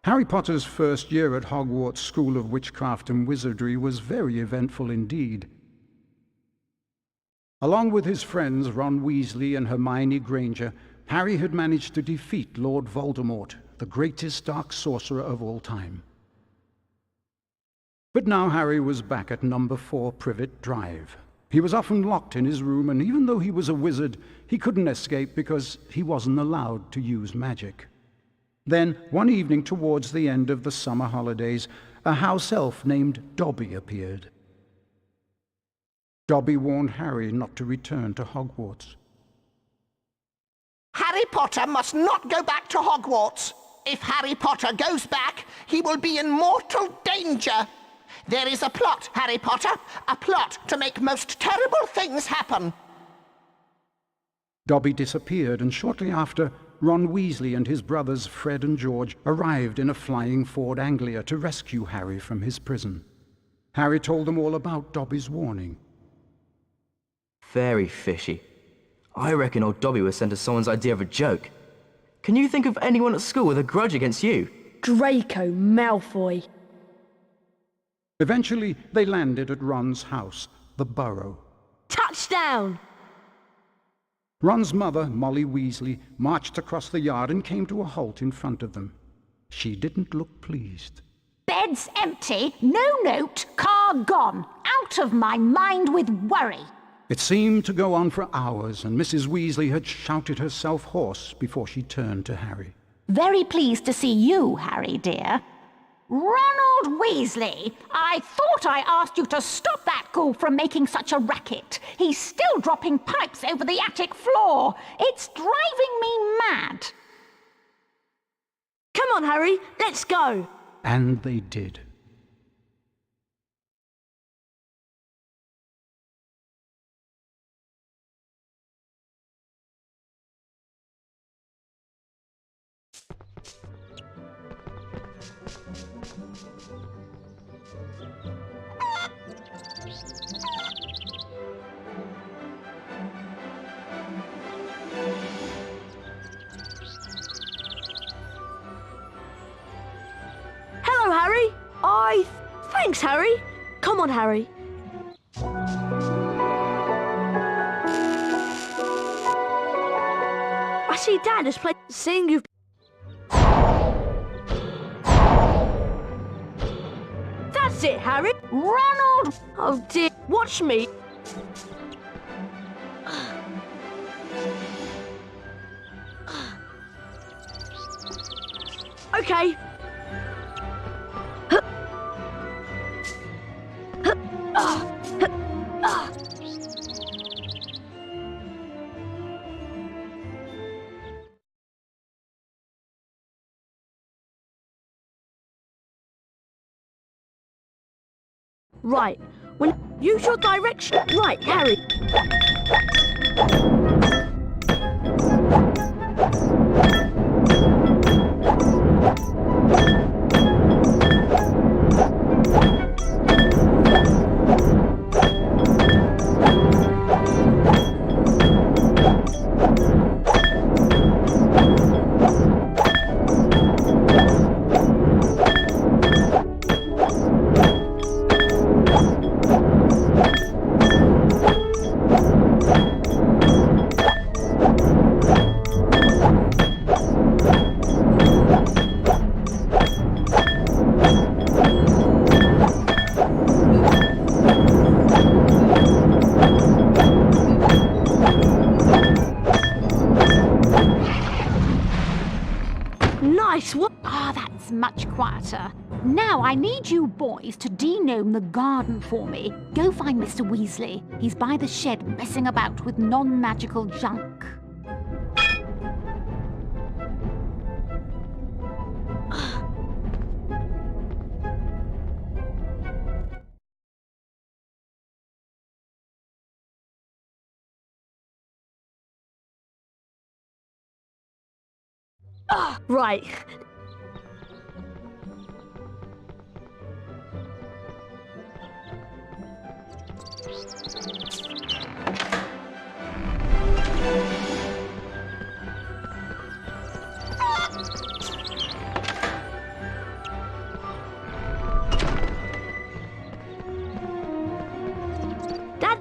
Harry Potter's first year at Hogwarts School of Witchcraft and Wizardry was very eventful indeed. Along with his friends Ron Weasley and Hermione Granger, Harry had managed to defeat Lord Voldemort, the greatest dark sorcerer of all time. But now Harry was back at number 4 Privet Drive. He was often locked in his room, and even though he was a wizard, he couldn't escape because he wasn't allowed to use magic. Then, one evening towards the end of the summer holidays, a house elf named Dobby appeared. Dobby warned Harry not to return to Hogwarts. Harry Potter must not go back to Hogwarts. If Harry Potter goes back, he will be in mortal danger. There is a plot, Harry Potter, a plot to make most terrible things happen. Dobby disappeared, and shortly after, Ron Weasley and his brothers Fred and George arrived in a flying Ford Anglia to rescue Harry from his prison. Harry told them all about Dobby's warning. Very fishy. I reckon old Dobby was sent as someone's idea of a joke. Can you think of anyone at school with a grudge against you? Draco Malfoy. Eventually, they landed at Ron's house, the Burrow. Touchdown! Ron's mother, Molly Weasley, marched across the yard and came to a halt in front of them. She didn't look pleased. Bed's empty, no note, car gone. Out of my mind with worry. It seemed to go on for hours, and Mrs. Weasley had shouted herself hoarse before she turned to Harry. Very pleased to see you, Harry dear. Ronald Weasley, I thought I asked you to stop that ghoul from making such a racket. He's still dropping pipes over the attic floor. It's driving me mad. Come on, Harry, let's go. And they did. Hello, Harry. Thanks, Harry. Come on, Harry. I see Dad has played seeing you. That's it, Harry. Ronald! Oh dear, watch me. Okay. Right. When use your direction. Right, Harry. Nice work. Ah, that's much quieter. Now I need you boys to denome the garden for me. Go find Mr. Weasley. He's by the shed messing about with non-magical junk. Right.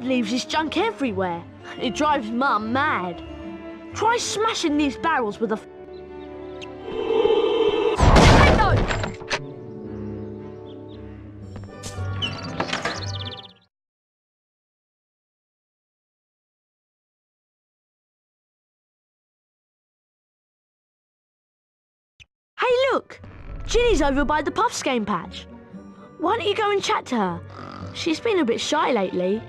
Dad leaves his junk everywhere. It drives Mum mad. Try smashing these barrels with a... Window! Hey, look! Ginny's over by the Puffskein patch. Why don't you go and chat to her? She's been a bit shy lately.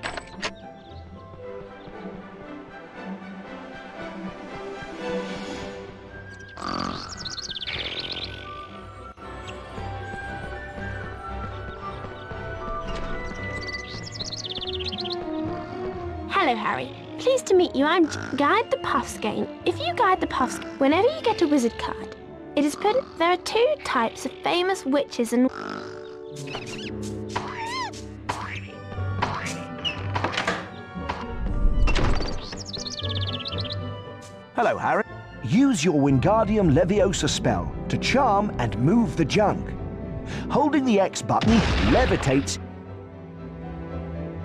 Hello, Harry. Pleased to meet you. I'm Guide the Puffskein. If you guide the Puffskein, whenever you get a wizard card, it is put. There are two types of famous witches and. Hello, Harry. Use your Wingardium Leviosa spell to charm and move the junk. Holding the X button levitates.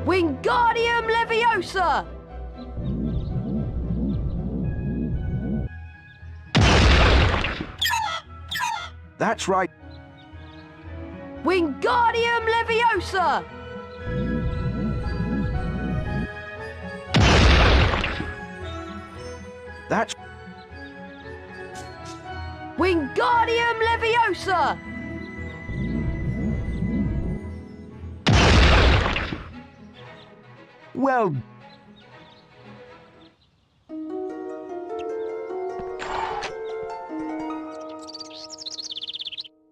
Wingardium Leviosa! That's right. Wingardium Leviosa! That's Wingardium Leviosa! well.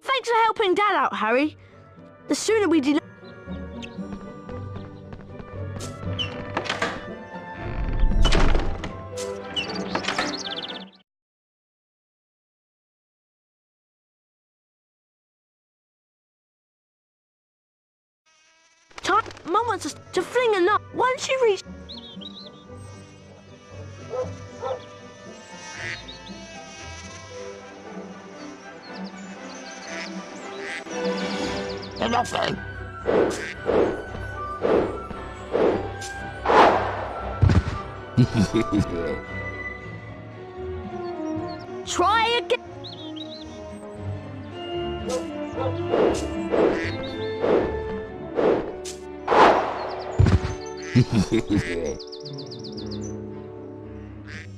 Thanks for helping Dad out, Harry. The sooner we deliver... Mum wants us to fling a nut. Once you reach... Nothing. Try again.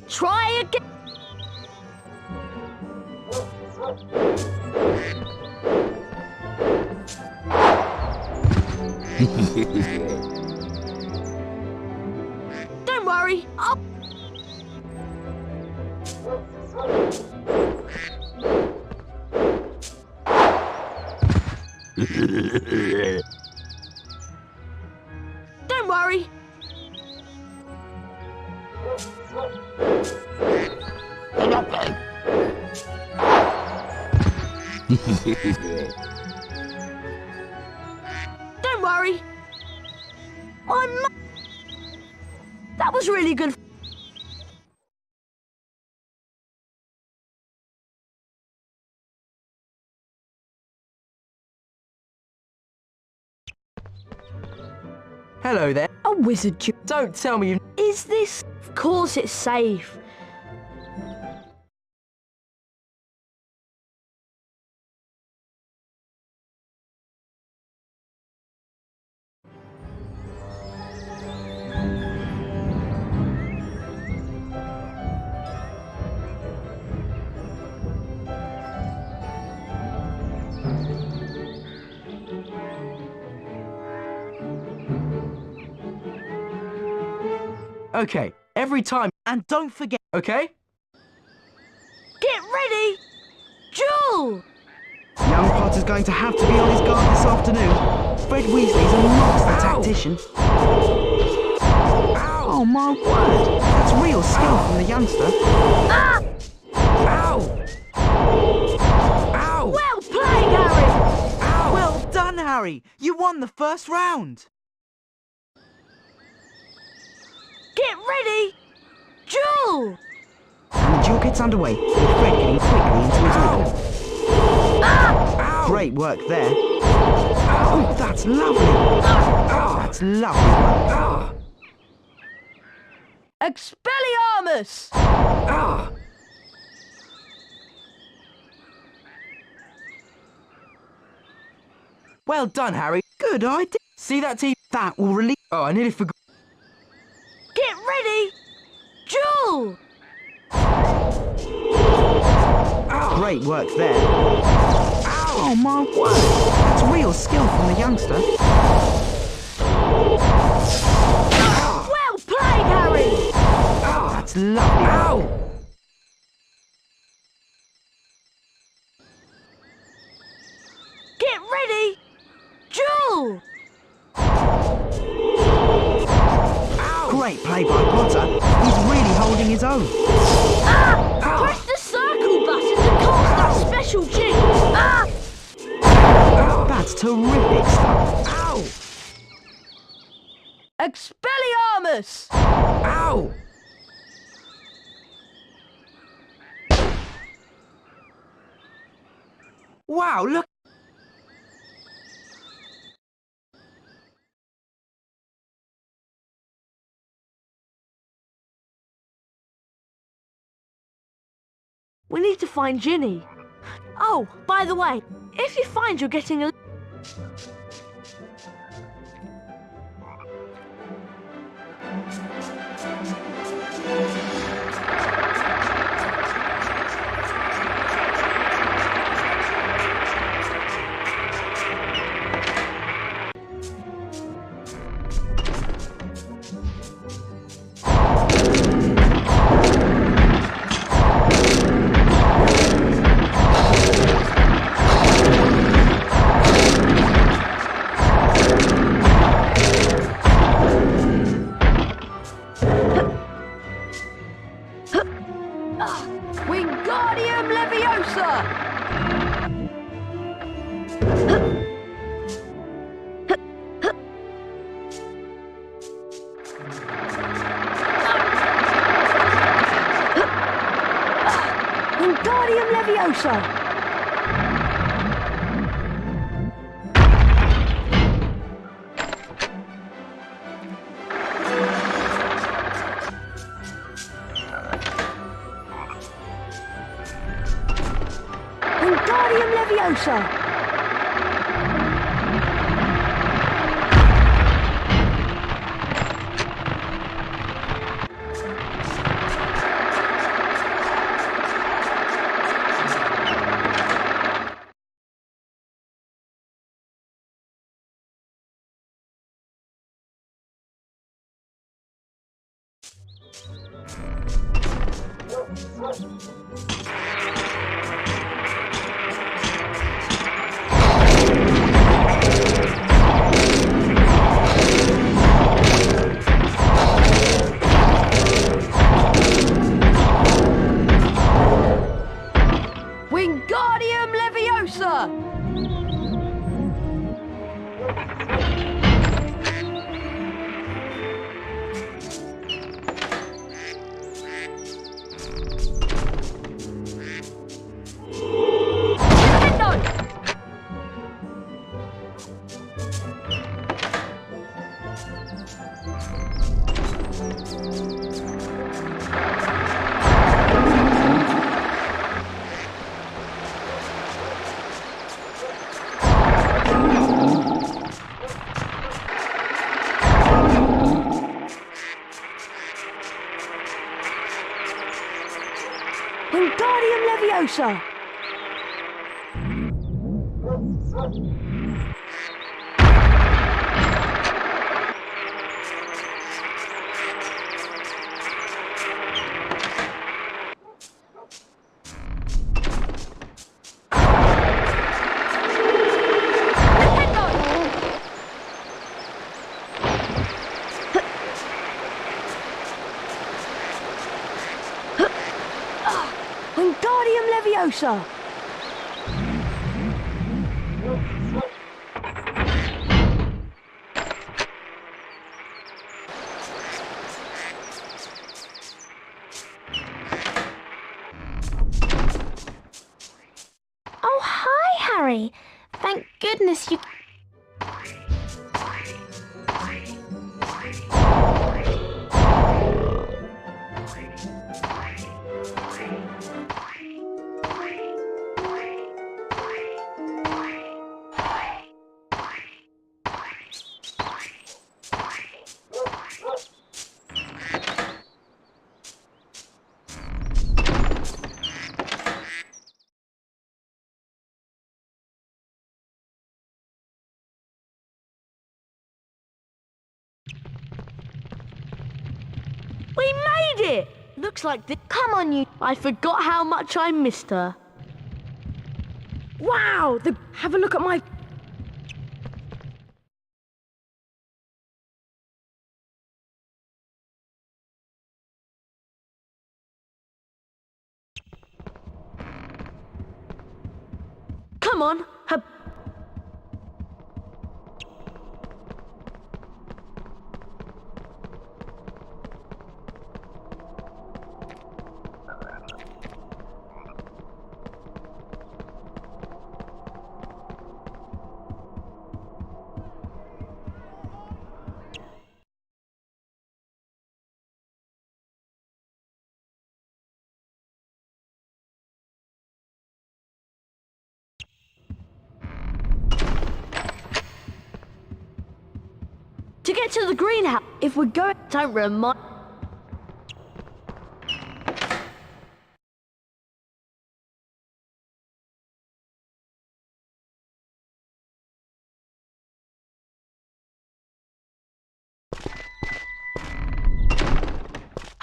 Try again. Don't worry. Don't worry. Nothing. Don't worry. That was really good. Hello there. A wizard. Don't tell me you... Is this? Of course it's safe. Okay, every time. And don't forget, okay? Get ready! Jewel! Young Potter's going to have to be on his guard this afternoon. Fred Weasley's a master tactician. Ow. Oh my word! That's real skill from the youngster. Ah! Ow! Ow! Well played, Harry! Ow! Well done, Harry! You won the first round! Get ready! Jewel! And the duel gets underway, with Fred getting quickly into his rhythm. Ah! Great work there. Oh, that's lovely. Oh, that's lovely. Expelliarmus! Ah! Well done, Harry. Good idea. See that TV? That will release... Oh, I nearly forgot. Get ready! Duel! Great work there. Oh my word. That's real skill from the youngster. Well played, Harry! That's lovely. Ow! Get ready! Duel! Great play by Potter. He's really holding his own. Press the circle button to cast that special jig! That's terrific stuff. Ow! Expelliarmus! Ow! Wow, look! We need to find Ginny. Oh, by the way, if you find you're getting a... Wingardium Leviosa! Wingardium Leviosa! Wingardium Leviosa! Wingardium Leviosa! Wingardium Leviosa! Wingardium Leviosa! Oh, hi, Harry. Thank goodness you... We made it! Looks like this. Come on, you. I forgot how much I missed her. Wow! Have a look at my... Come on. To get to the greenhouse, if we're going, don't remind.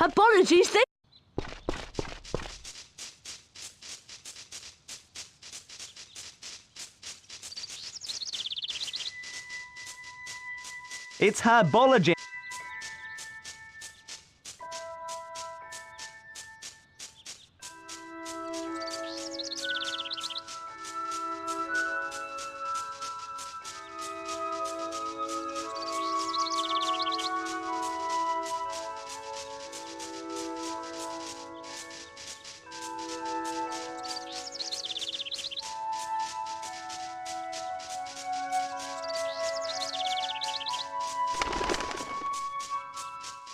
Apologies, then. It's herbology.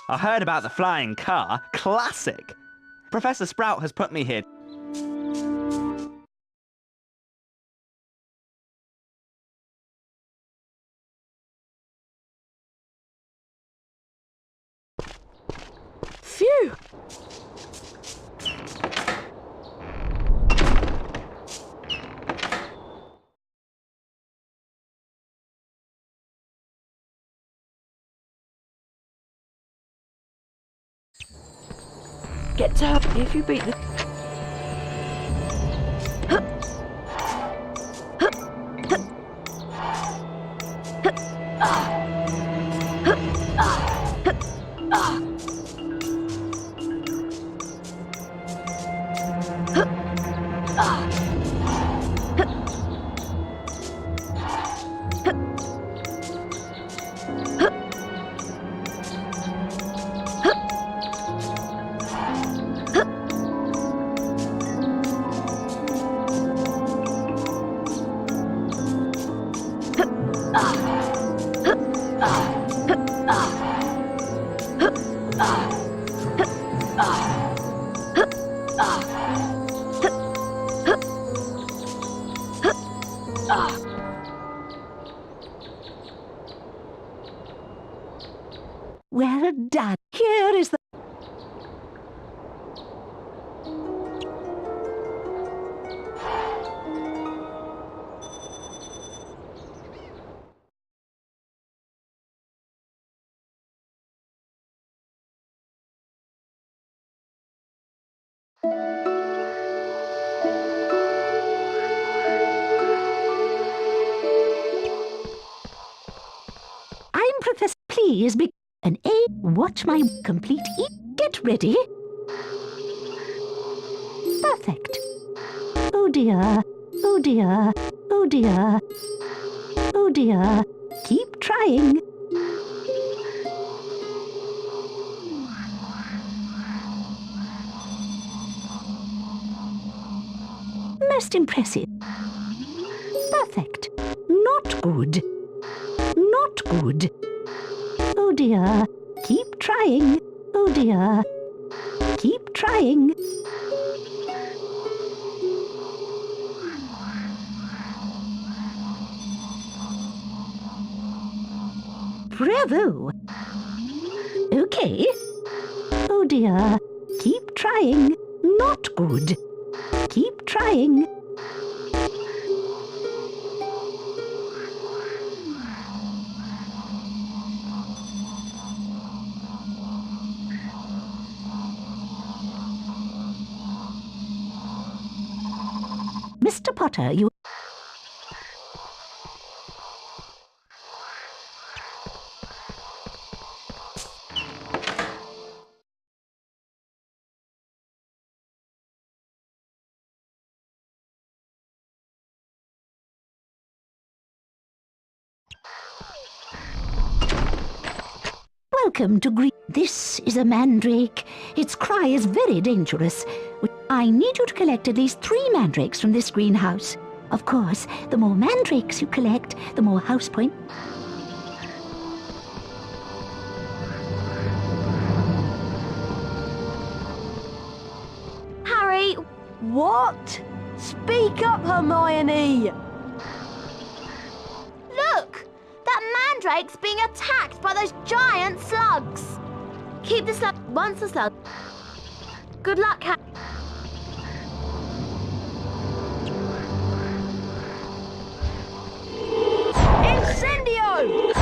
I heard about the flying car. Classic. Professor Sprout has put me here. Phew! Get to her if you beat the... Well done. Here is the... I'm Professor. Please be... An A. Watch my complete E. Get ready. Perfect. Oh dear. Oh dear. Oh dear. Oh dear. Keep trying. Most impressive. Perfect. Not good. Not good. Oh dear. Keep trying. Oh dear. Keep trying. Bravo. Okay. Oh dear. Keep trying. Not good. Keep trying. Potter, you... Welcome to Green. This is a mandrake. Its cry is very dangerous. I need you to collect at least 3 mandrakes from this greenhouse. Of course, the more mandrakes you collect, the more house point. Harry, what? Speak up, Hermione! Look! That mandrake's being attacked by those giant slugs. Keep the slug once the slug. Good luck, Harry. Incendio!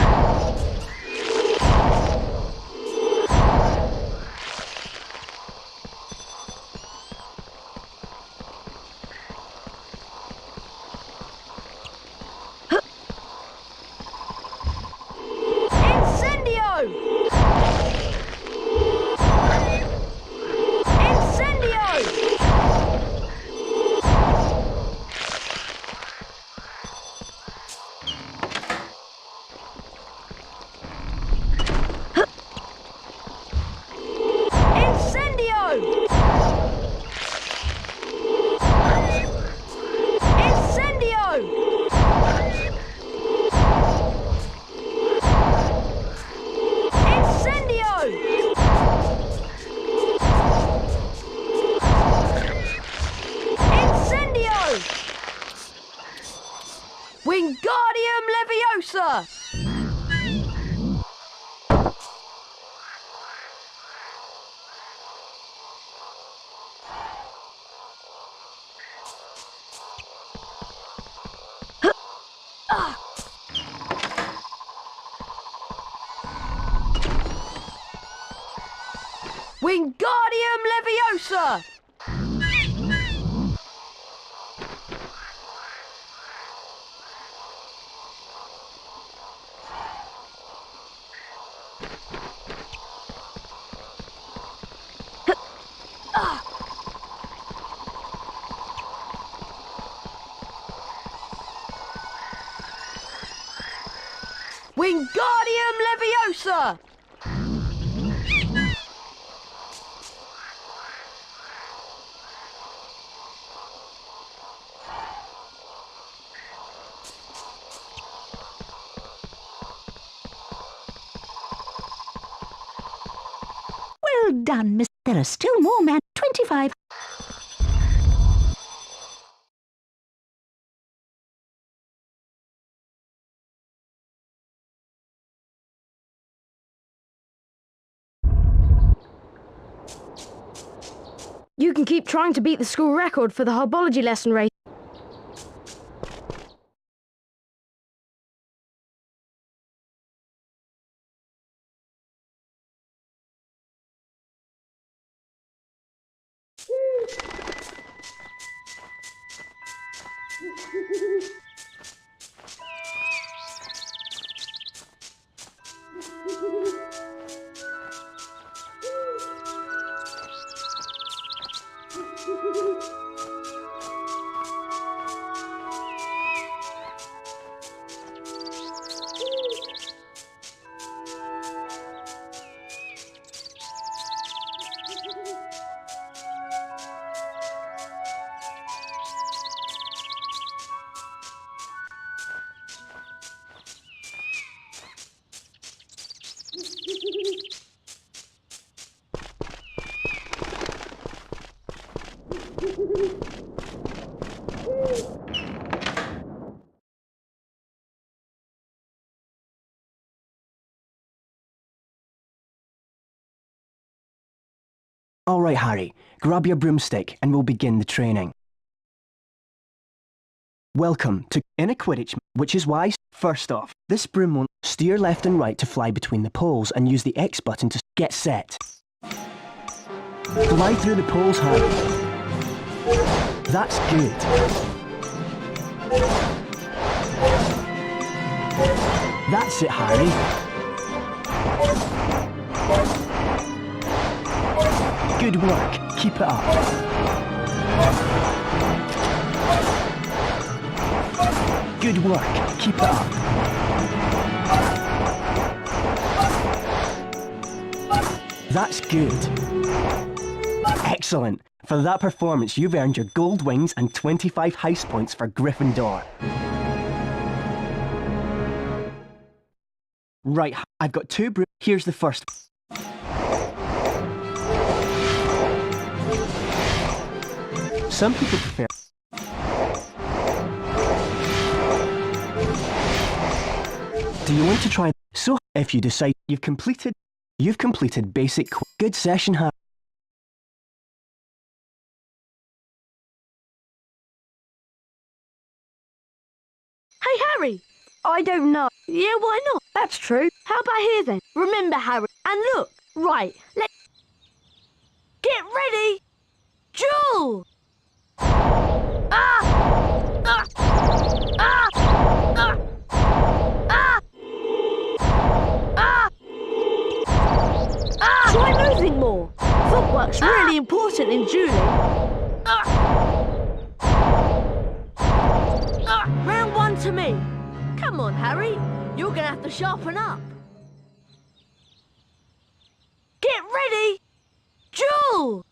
Wingardium Leviosa! Wingardium Leviosa! Wingardium Leviosa! Well done, Miss. There are still more 25. You can keep trying to beat the school record for the herbology lesson race. All right, Harry, grab your broomstick and we'll begin the training. Welcome to in a Quidditch, which is why, first off, this broom will steer left and right to fly between the poles and use the X button to get set. Fly through the poles, Harry. That's good. That's it, Harry. Good work. Keep it up. Good work. Keep it up. That's good. Excellent. For that performance, you've earned your gold wings and 25 house points for Gryffindor. Right, I've got 2 brooms. Here's the first. Some people prefer. Do you want to try? So, if you decide you've completed basic. Good session, Harry. Hey, Harry! I don't know. Yeah, why not? That's true. How about here then? Remember, Harry. And look, right, let's... Get ready! Duel! Try moving more. Footwork's really important in dueling. Round 1 to me. Come on, Harry. You're gonna have to sharpen up. Get ready! Duel!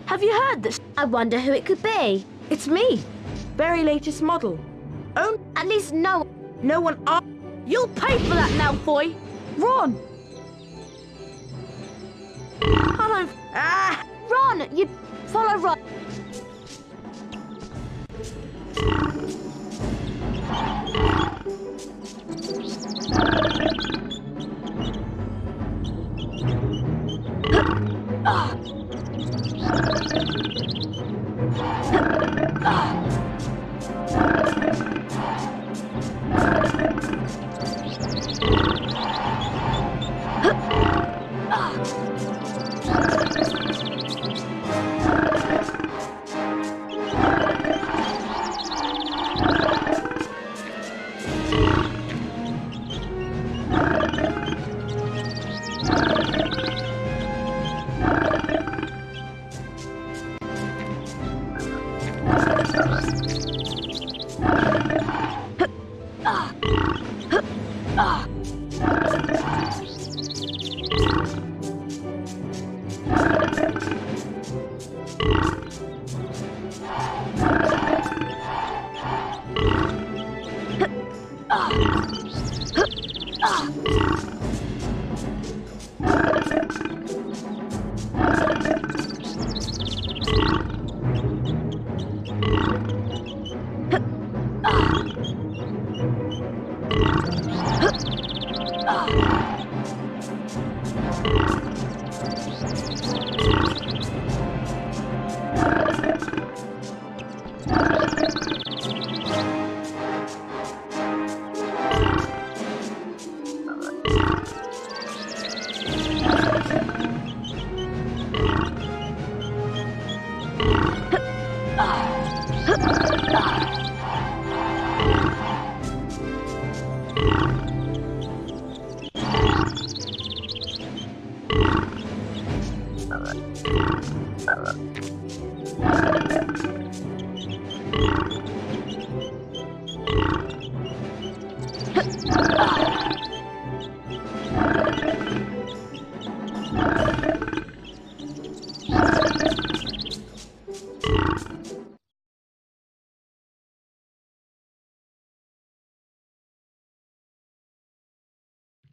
Have you heard this? I wonder who it could be. It's me. Very latest model. Oh, At least no. no one... You'll pay for that, Malfoy. Ron! I don't... Ron, you follow Ron.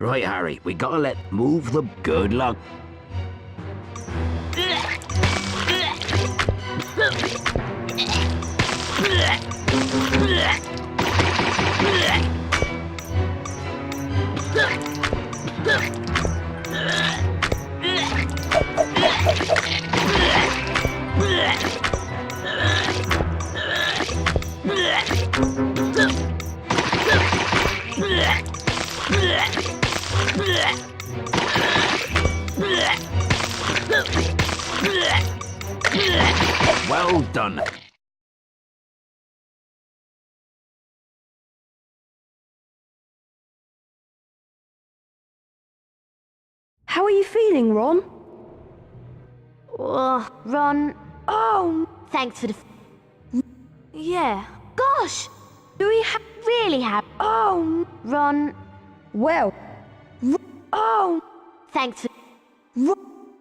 Right, Harry, we gotta let move the good luck. Well done. How are you feeling, Ron? Oh, Ron, Oh, thanks for the... yeah. Gosh! Do we Really have... Oh, Ron, well. Oh, thanks for...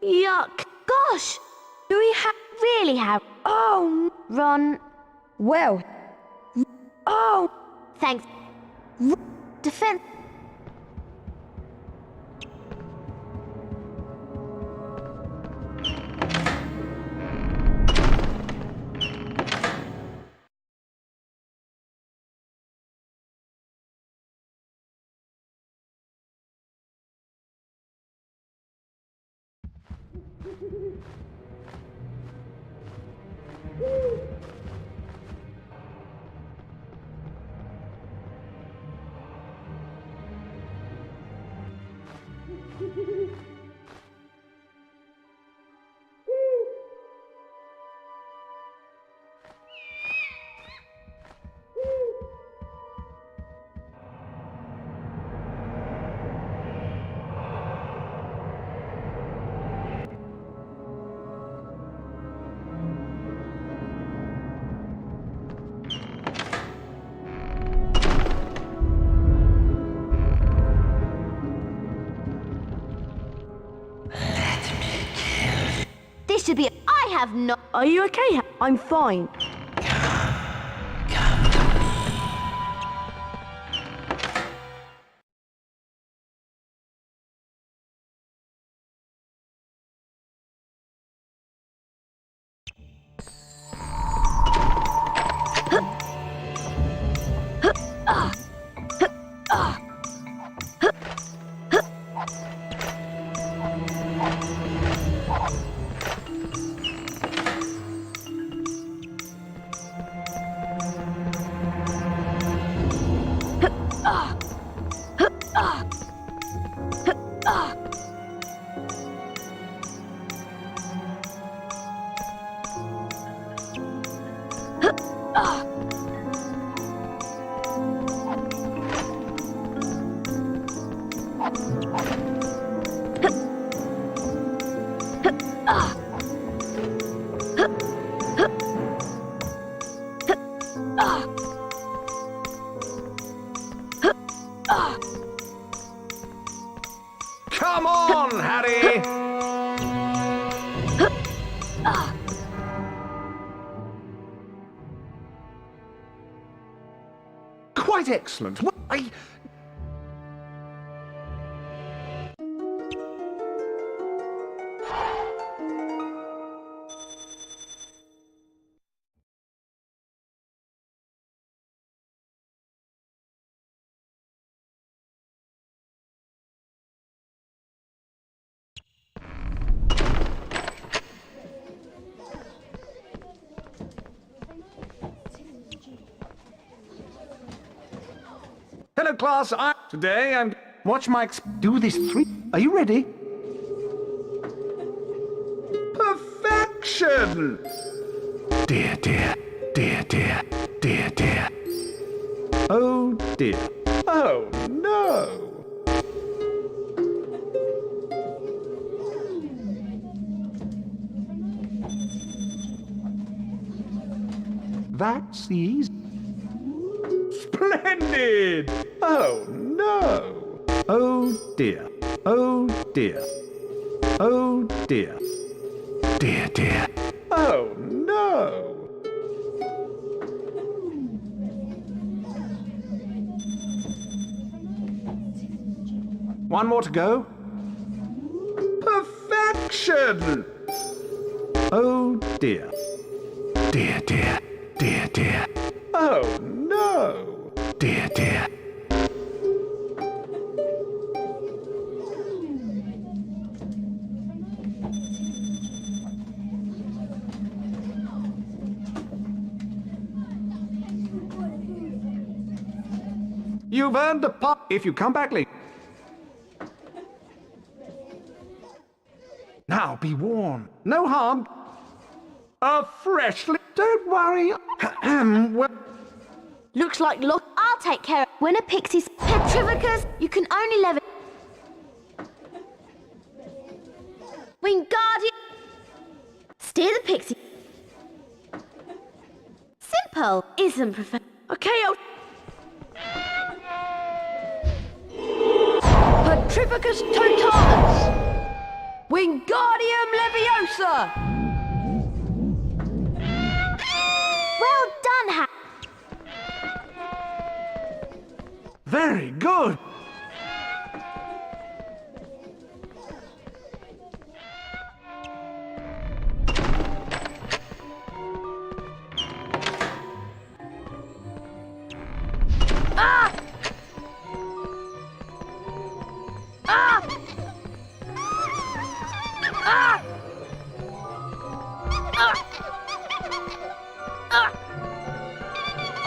yuck. Gosh! Do we Really have... Oh, Ron, well. Oh, thanks... Defense... This should be... I have no... are you okay? I'm fine. Come on, Harry! Quite excellent. Hello, class. Today I'm... Watch my... Do this 3... Are you ready? Perfection! Dear, dear, dear, dear, dear, dear. Oh, dear. Oh, no! That's the easy... Splendid! Oh, no! Oh, dear. Oh, dear. Oh, dear. Dear, dear. Oh, no! One more to go. Perfection! Oh, dear. Dear, dear. Dear, dear. Oh, no! Dear, dear. You've earned the pot if you come back late. Now be warned. No harm. Freshly. Don't worry. Well, Looks like luck. I'll take care of when a pixie's Petrificus, you can only levitate. Wingardium. Steer the pixie. Simple, isn't Professor? Okay, Petrificus totalis! Wingardium Leviosa! Well done, Harry. very good.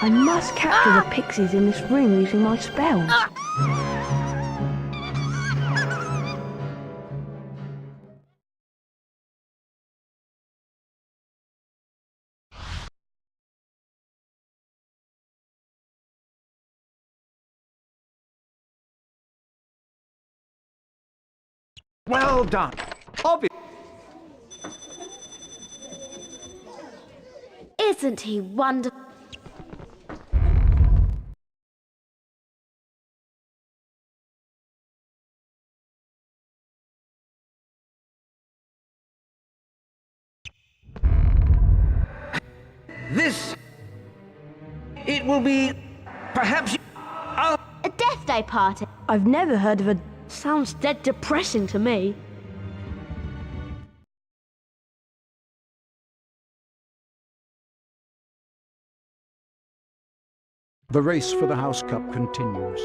I must capture the pixies in this room using my spells. Well done. Isn't he wonderful? This... It will be... perhaps... A death day party. I've never heard of a... Sounds dead depressing to me. The race for the House Cup continues.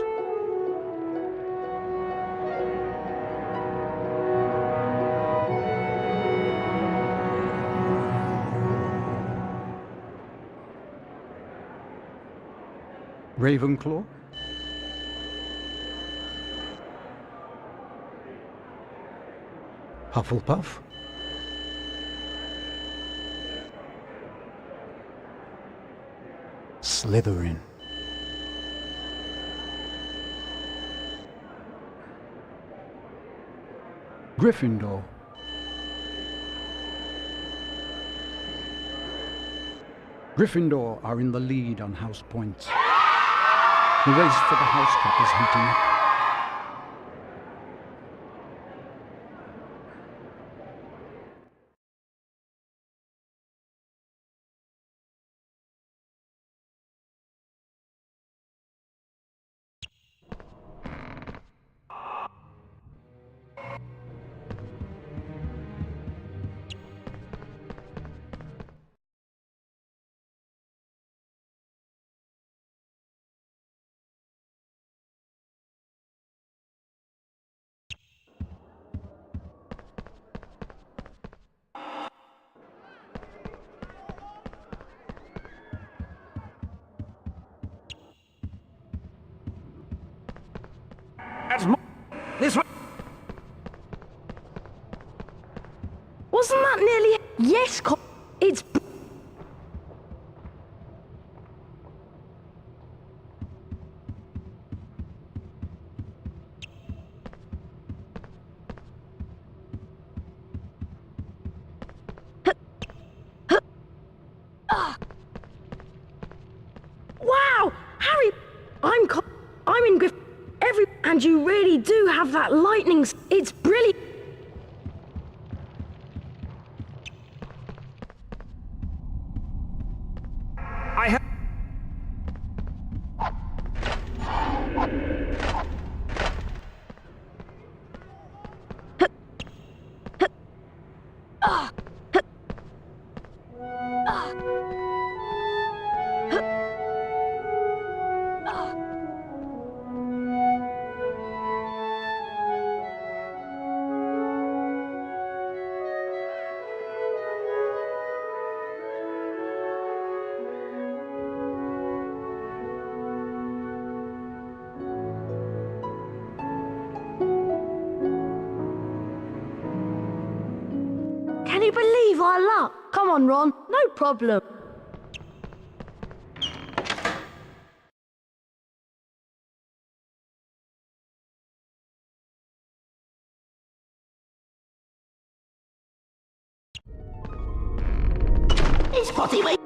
Ravenclaw? Hufflepuff? Slytherin? Gryffindor? Gryffindor are in the lead on house points. The race for the House Cup is heating up. This way... Wasn't that nearly... Yes, it's... Wow! Harry! I'm in Griff... And you really do have that lightning... It's brilliant! I have... Can you believe our luck? Come on, Ron, no problem. Is Potty wait?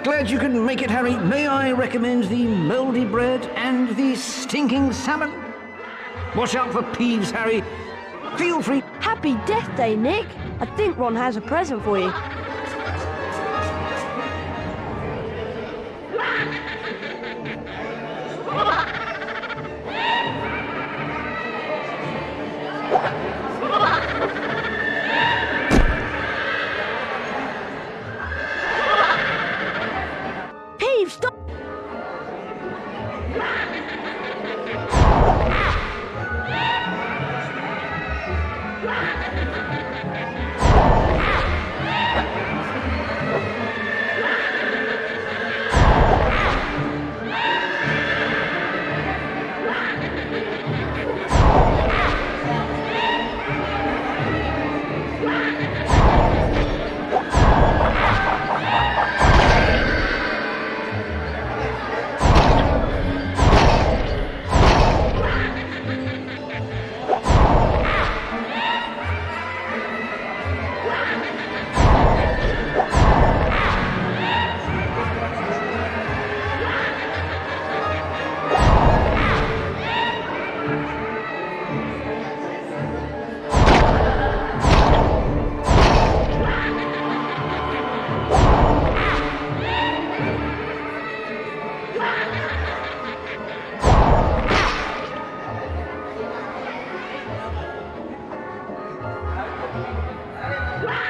Glad you can make it, Harry. May I recommend the mouldy bread and the stinking salmon? Watch out for Peeves, Harry. Feel free. Happy Death Day, Nick. I think Ron has a present for you. Stop!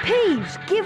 Peeves, give...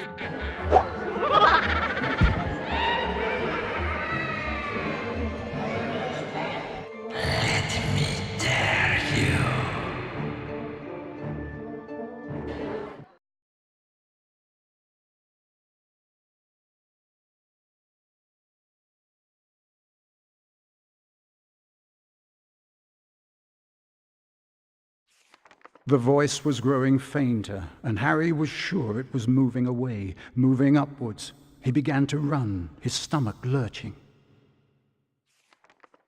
The voice was growing fainter, and Harry was sure it was moving away, moving upwards. He began to run, his stomach lurching.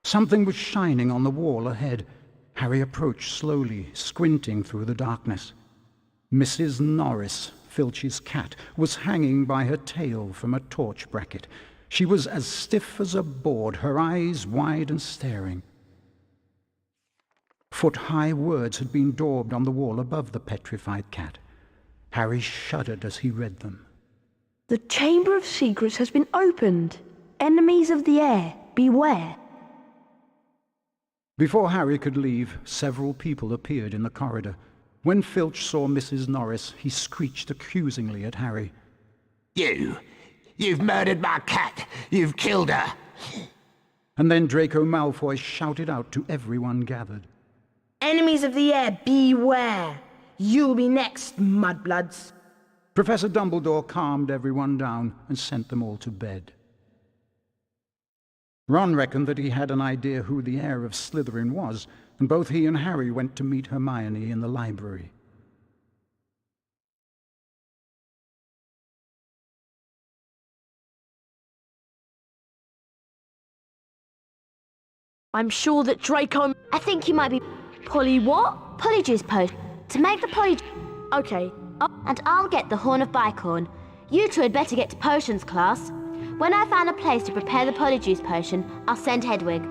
Something was shining on the wall ahead. Harry approached slowly, squinting through the darkness. Mrs. Norris, Filch's cat, was hanging by her tail from a torch bracket. She was as stiff as a board, her eyes wide and staring. Foot-high words had been daubed on the wall above the petrified cat. Harry shuddered as he read them. The Chamber of Secrets has been opened. Enemies of the air, beware. Before Harry could leave, several people appeared in the corridor. When Filch saw Mrs. Norris, he screeched accusingly at Harry. You've murdered my cat. You've killed her. And then Draco Malfoy shouted out to everyone gathered. Enemies of the air, beware. You'll be next, mudbloods. Professor Dumbledore calmed everyone down and sent them all to bed. Ron reckoned that he had an idea who the heir of Slytherin was, and both he and Harry went to meet Hermione in the library. I'm sure that Draco... I think you might be Polly what? Polyjuice potion. To make the Polyjuice... Okay. And I'll get the Horn of Bicorn. You two had better get to potions class. When I find a place to prepare the Polyjuice potion, I'll send Hedwig.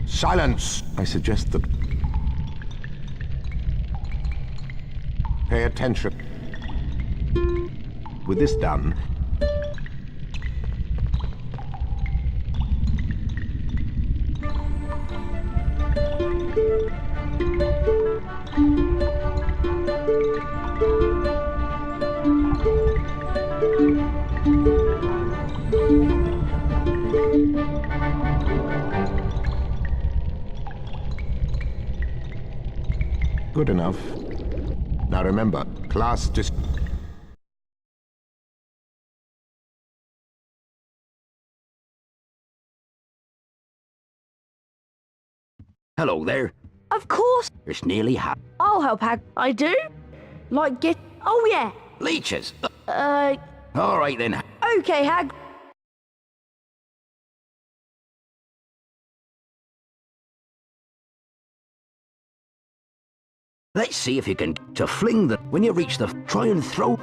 Silence! I suggest that... Pay attention. With this done... Good enough. Now remember, class dis... Hello there. Of course. It's nearly half. I'll help Hag. I do? Like get... Oh, yeah. Leeches. Uh... All right then. Okay, Hag. Let's see if you can to fling the... When you reach the... Try and throw...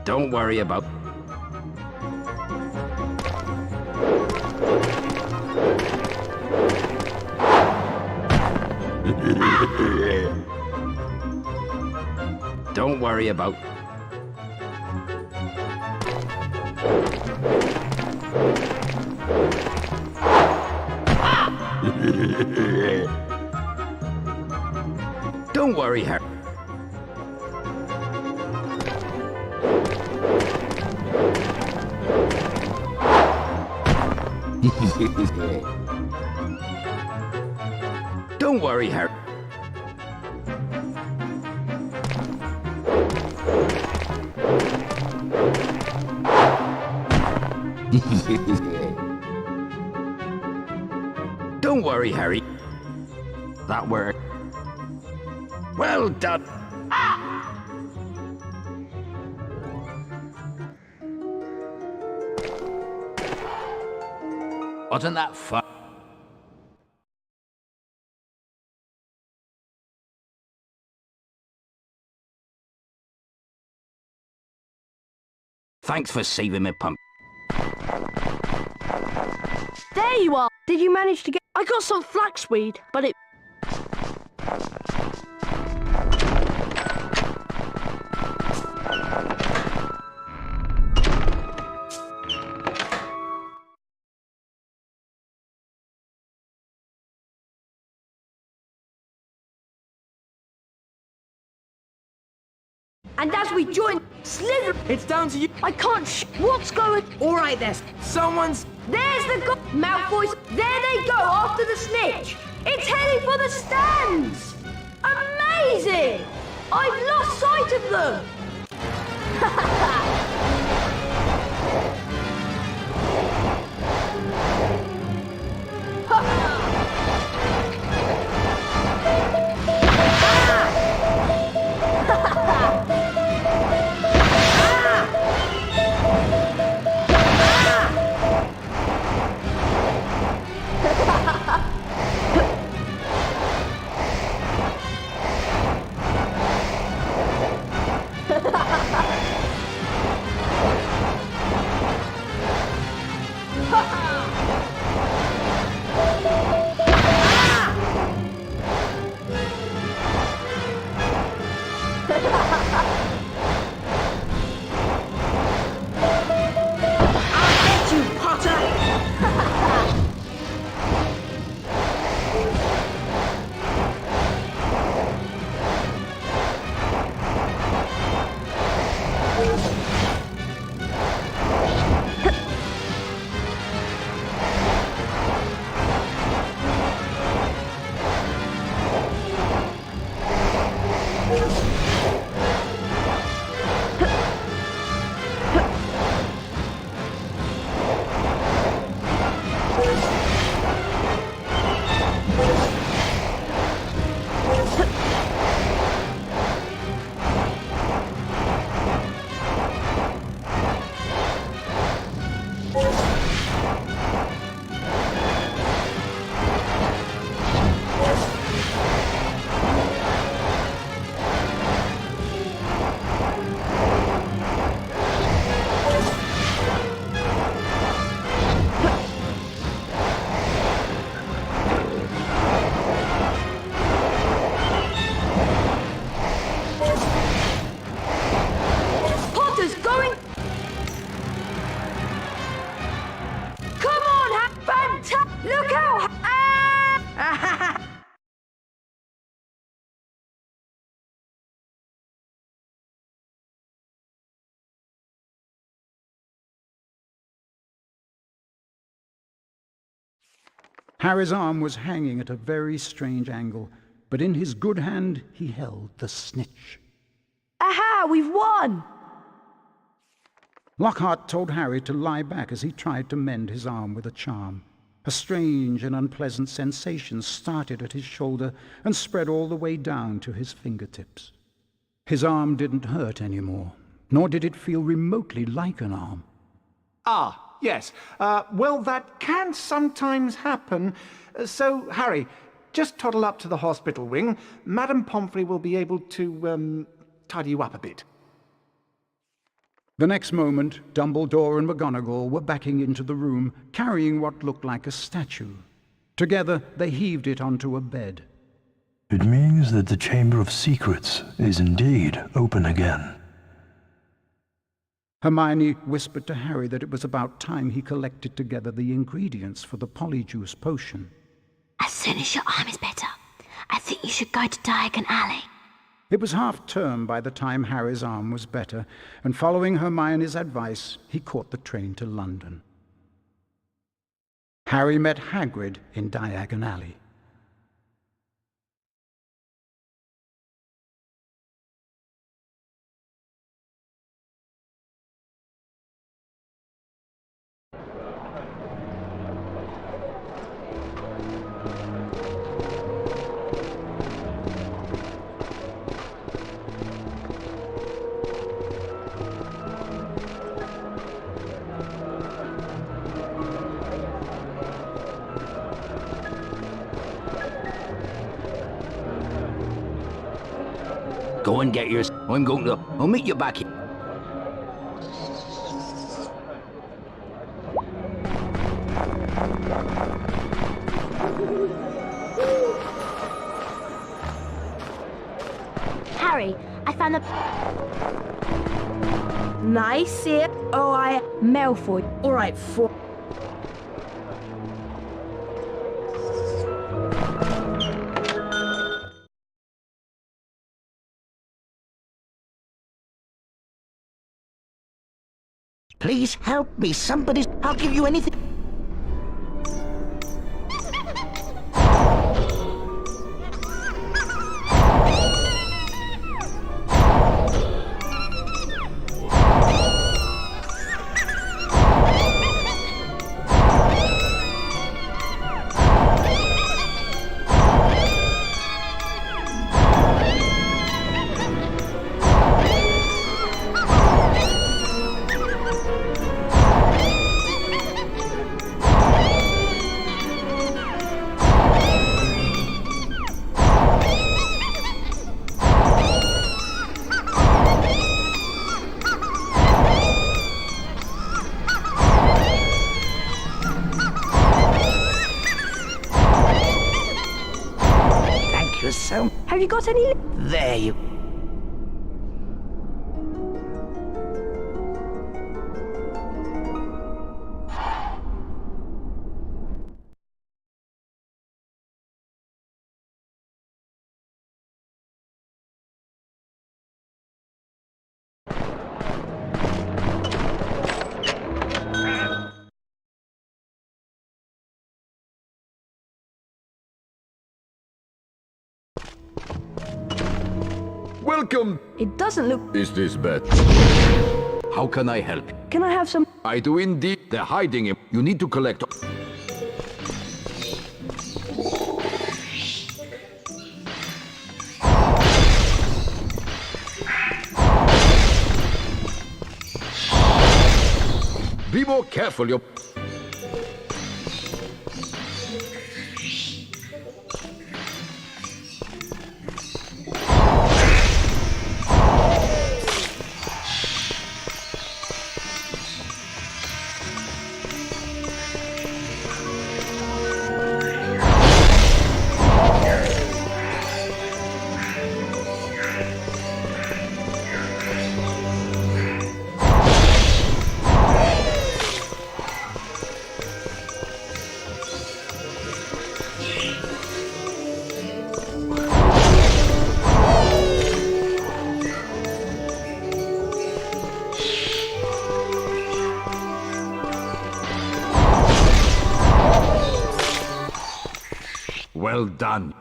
Don't worry about... Don't worry about... Don't worry, Harry. Don't worry, Harry. Don't worry, Harry. That worked. Well done. Wasn't that fun? Thanks for saving me, pump. There you are. Did you manage to get... I got some flaxweed, but it... And as we join Slytherin... It's down to you. I can't What's going... All right, there's Someone's... There's the Malfoys. There they go after the snitch. It's heading for the stands. Amazing. I've lost sight of them. Harry's arm was hanging at a very strange angle, but in his good hand he held the snitch. Aha, we've won! Lockhart told Harry to lie back as he tried to mend his arm with a charm. A strange and unpleasant sensation started at his shoulder and spread all the way down to his fingertips. His arm didn't hurt anymore, nor did it feel remotely like an arm. Ah, yes. Well, that can sometimes happen. So, Harry, just toddle up to the hospital wing. Madame Pomfrey will be able to, tidy you up a bit. The next moment, Dumbledore and McGonagall were backing into the room, carrying what looked like a statue. Together, they heaved it onto a bed. It means that the Chamber of Secrets is indeed open again. Hermione whispered to Harry that it was about time he collected together the ingredients for the Polyjuice potion. As soon as your arm is better, I think you should go to Diagon Alley. It was half-term by the time Harry's arm was better, and following Hermione's advice, he caught the train to London. Harry met Hagrid in Diagon Alley. Go and get yours. I'll meet you back here. found the... Nice here. Oh, I... Malfoy. All right, four. Please help me, somebody. I'll give you anything. So, have you got any? There you... Welcome! It doesn't look... Is this bad? How can I help? Can I have some... I do indeed. They're hiding him. You need to collect... Be more careful, you... Well done.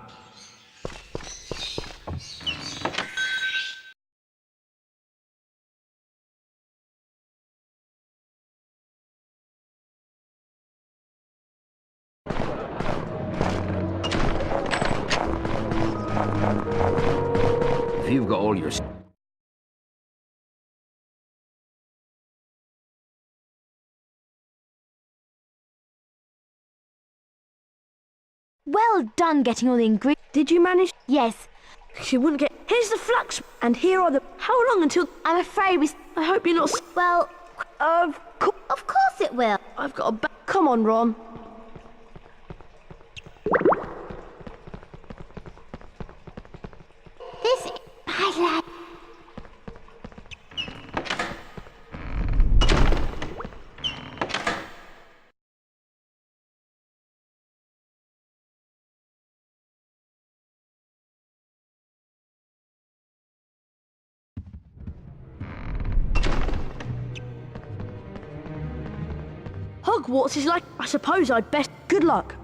If you've got all your... Well done getting all the ingredients. Did you manage? Yes. She wouldn't get... Here's the flux, and here are the... How long until... I'm afraid we... I hope you're not... Well, of course it will. I've got a... Come on, Ron. This is my lad. Hogwarts is like... I suppose I'd best... Good luck.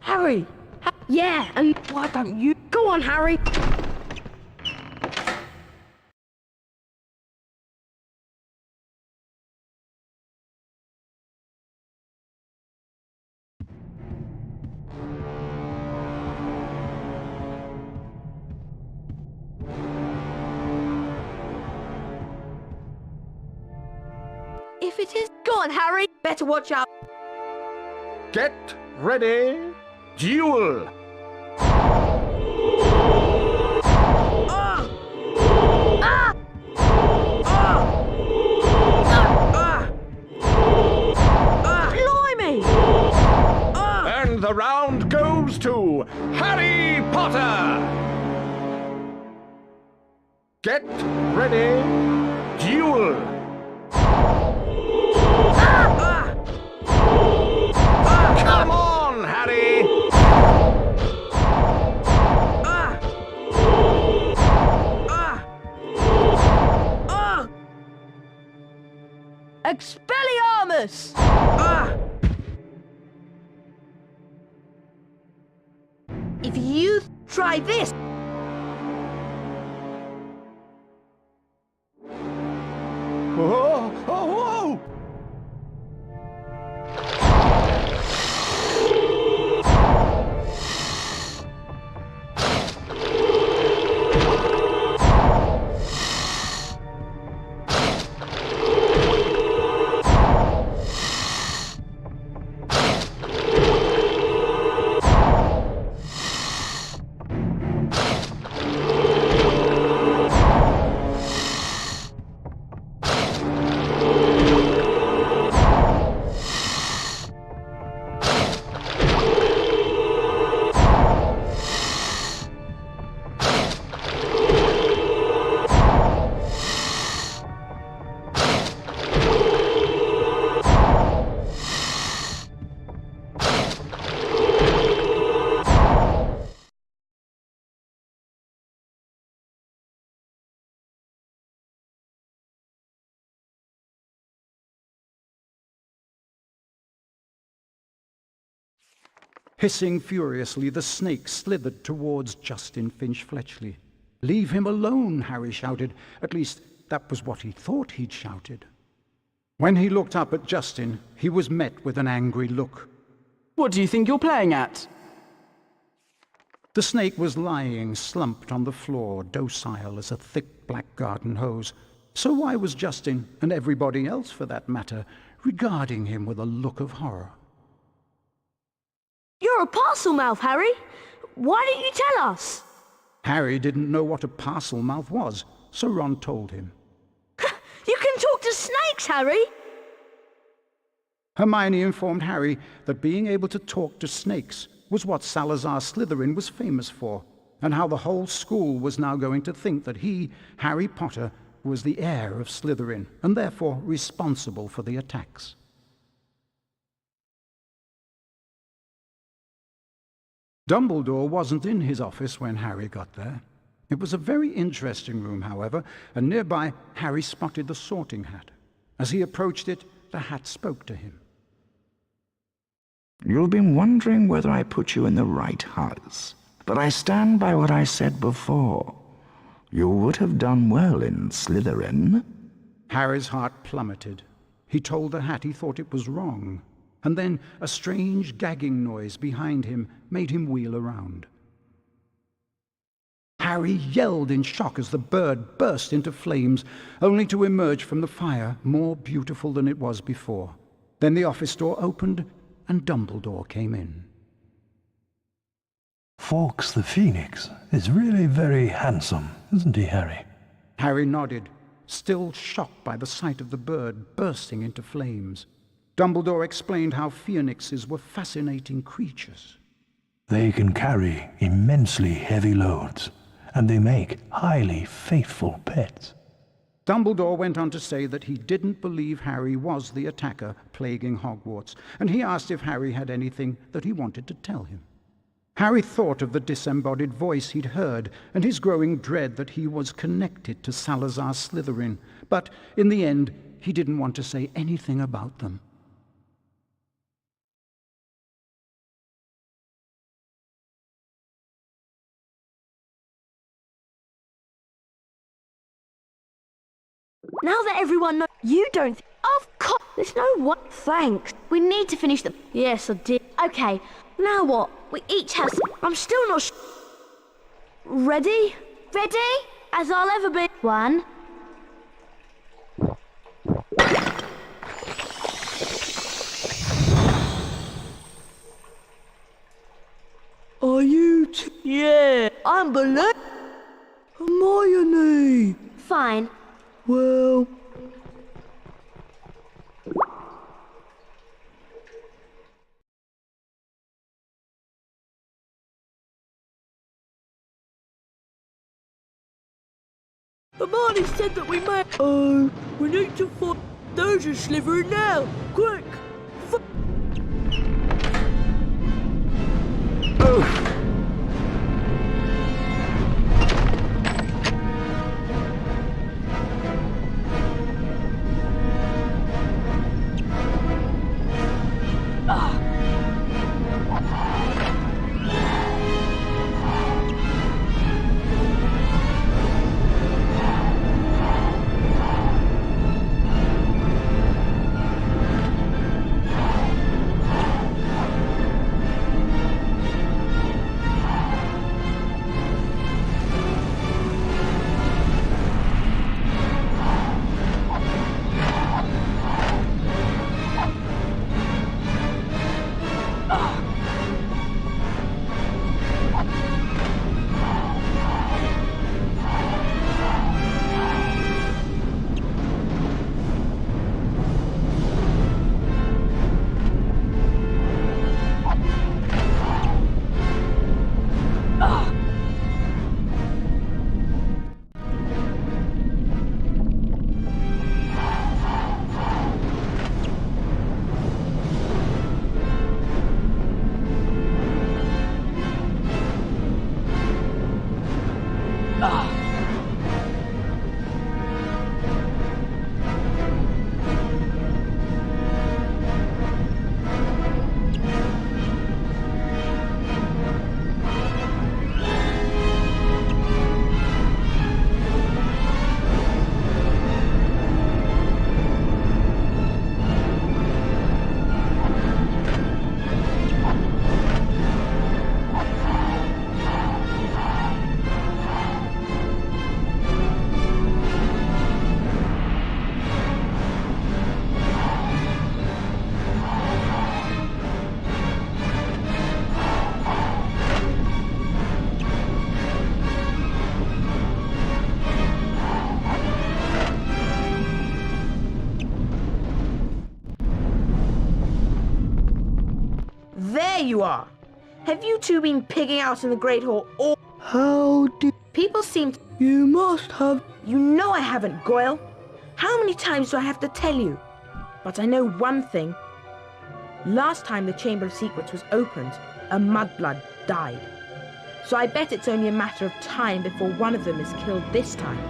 Harry! Yeah, and why don't you? Go on, Harry! If it is... Go on, Harry! Better watch out! Get ready. Duel. Blimey! And the round goes to Harry Potter. Get ready. Duel. Come on, Harry! Expelliarmus! If you try this... Oh, oh, oh! Hissing furiously, the snake slithered towards Justin Finch-Fletchley. "Leave him alone," Harry shouted. At least, that was what he thought he'd shouted. When he looked up at Justin, he was met with an angry look. What do you think you're playing at? The snake was lying slumped on the floor, docile as a thick black garden hose. So why was Justin, and everybody else for that matter, regarding him with a look of horror? You're a parcel mouth, Harry. Why didn't you tell us? Harry didn't know what a parcel mouth was, so Ron told him. You can talk to snakes, Harry. Hermione informed Harry that being able to talk to snakes was what Salazar Slytherin was famous for, and how the whole school was now going to think that he, Harry Potter, was the heir of Slytherin, and therefore responsible for the attacks. Dumbledore wasn't in his office when Harry got there. It was a very interesting room, however, and nearby Harry spotted the Sorting Hat. As he approached it, the hat spoke to him. You've been wondering whether I put you in the right house, but I stand by what I said before. You would have done well in Slytherin. Harry's heart plummeted. He told the hat he thought it was wrong, and then a strange gagging noise behind him made him wheel around. Harry yelled in shock as the bird burst into flames, only to emerge from the fire more beautiful than it was before. Then the office door opened, and Dumbledore came in. Fawkes the Phoenix is really very handsome, isn't he, Harry? Harry nodded, still shocked by the sight of the bird bursting into flames. Dumbledore explained how phoenixes were fascinating creatures. They can carry immensely heavy loads, and they make highly faithful pets. Dumbledore went on to say that he didn't believe Harry was the attacker plaguing Hogwarts, and he asked if Harry had anything that he wanted to tell him. Harry thought of the disembodied voice he'd heard and his growing dread that he was connected to Salazar Slytherin, but in the end he didn't want to say anything about them. Now that everyone knows you don't of course, there's no what. Thanks. We need to finish the... Yes, I did. Okay, now what? We each have... I'm still not Ready? Ready? As I'll ever be. 1. Are you Yeah, I'm Balloon. Hermione. Fine. Well... Hermione said that we may... Oh, we need to find... There's a Slytherin now! Quick! Oh! There you are! Have you two been pigging out in the Great Hall or... How did... People seem to... You must have... You know I haven't, Goyle. How many times do I have to tell you? But I know one thing. Last time the Chamber of Secrets was opened, a mudblood died. So I bet it's only a matter of time before one of them is killed this time.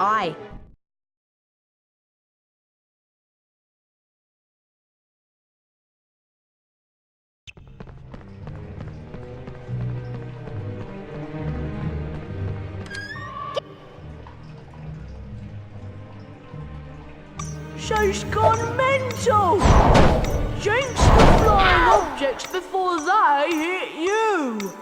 Aye. She's gone mental! Jinx the flying objects before they hit you!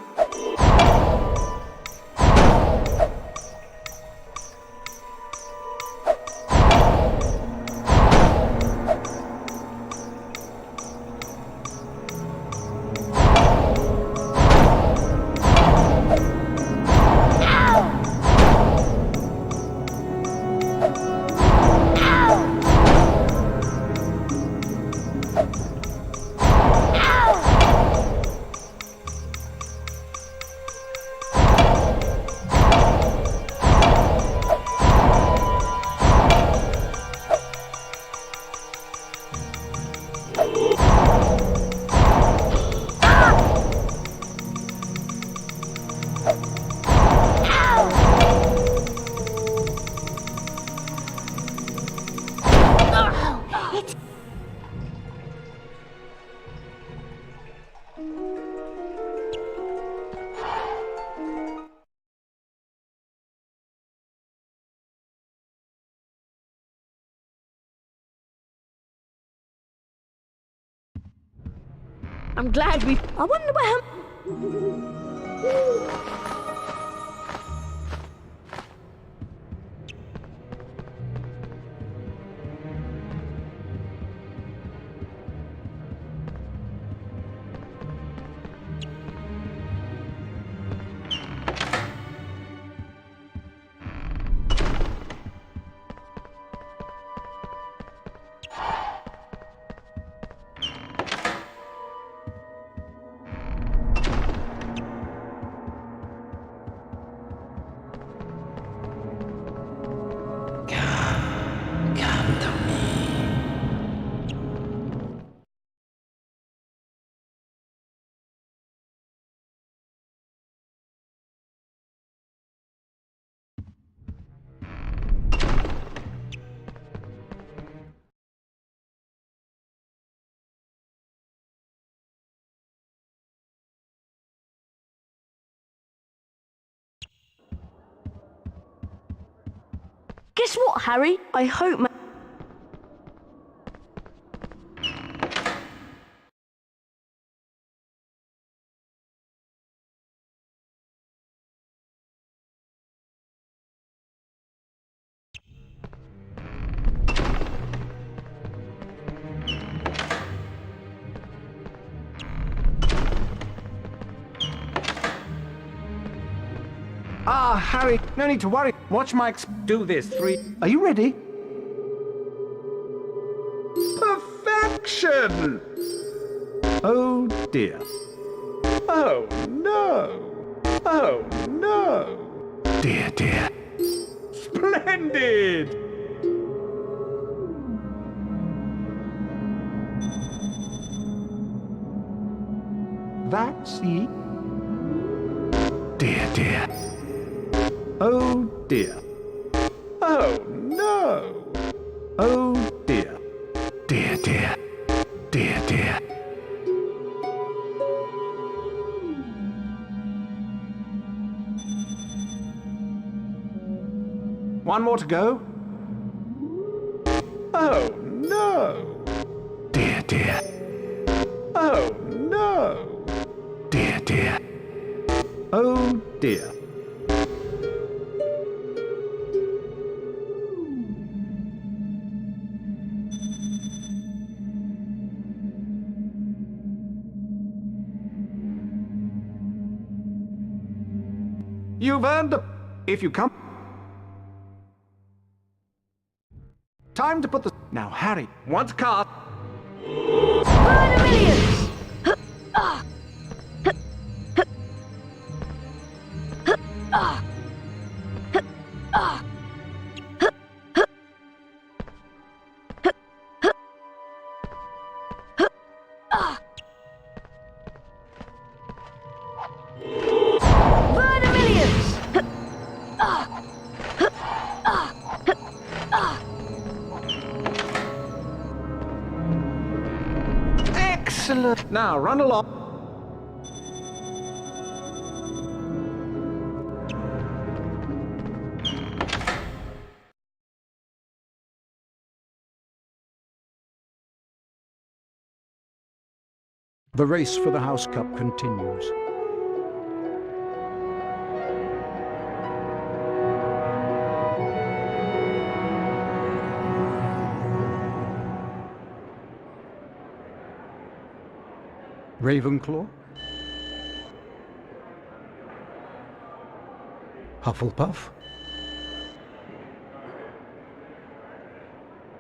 I'm glad we... I wonder where... Guess what, Harry? I hope... Ah, Harry, no need to worry. Watch my do this. 3. Are you ready? Perfection! Oh dear. Oh no. Oh no. Dear, dear. Splendid! That's it. Dear, dear. Oh dear. Oh no. Oh dear. Dear, dear. Dear, dear. One more to go. Oh no. Dear, dear. Oh no. Dear, dear. Oh dear. You've earned the... If you come... Time to put the... Now, Harry, once cast... Millions! Excellent. Now, run along. The race for the House Cup continues. Ravenclaw, Hufflepuff,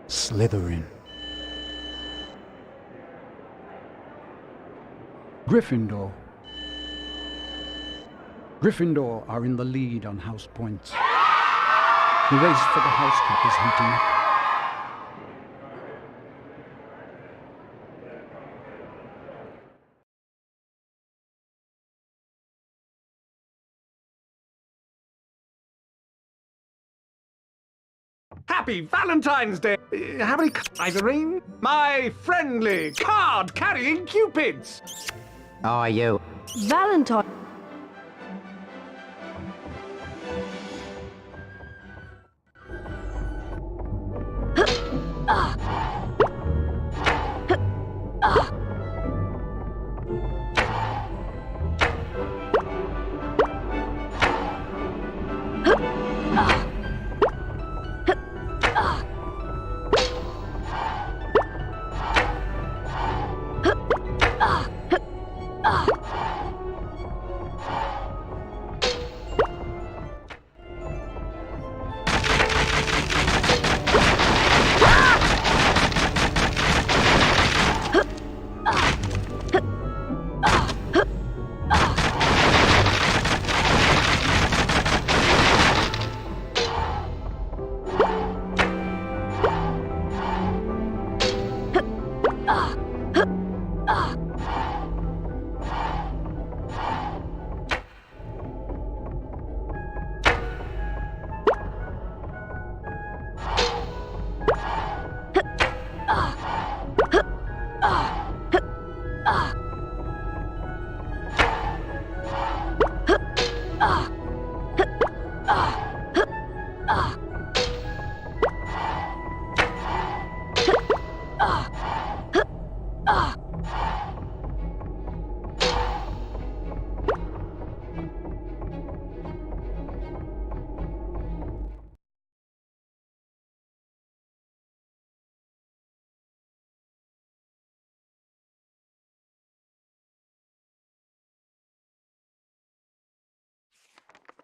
Slytherin, Gryffindor. Gryffindor are in the lead on house points. The race for the House Cup is heating up. Happy Valentine's Day! How many Irene? My friendly card-carrying cupids! How are you? Valentine.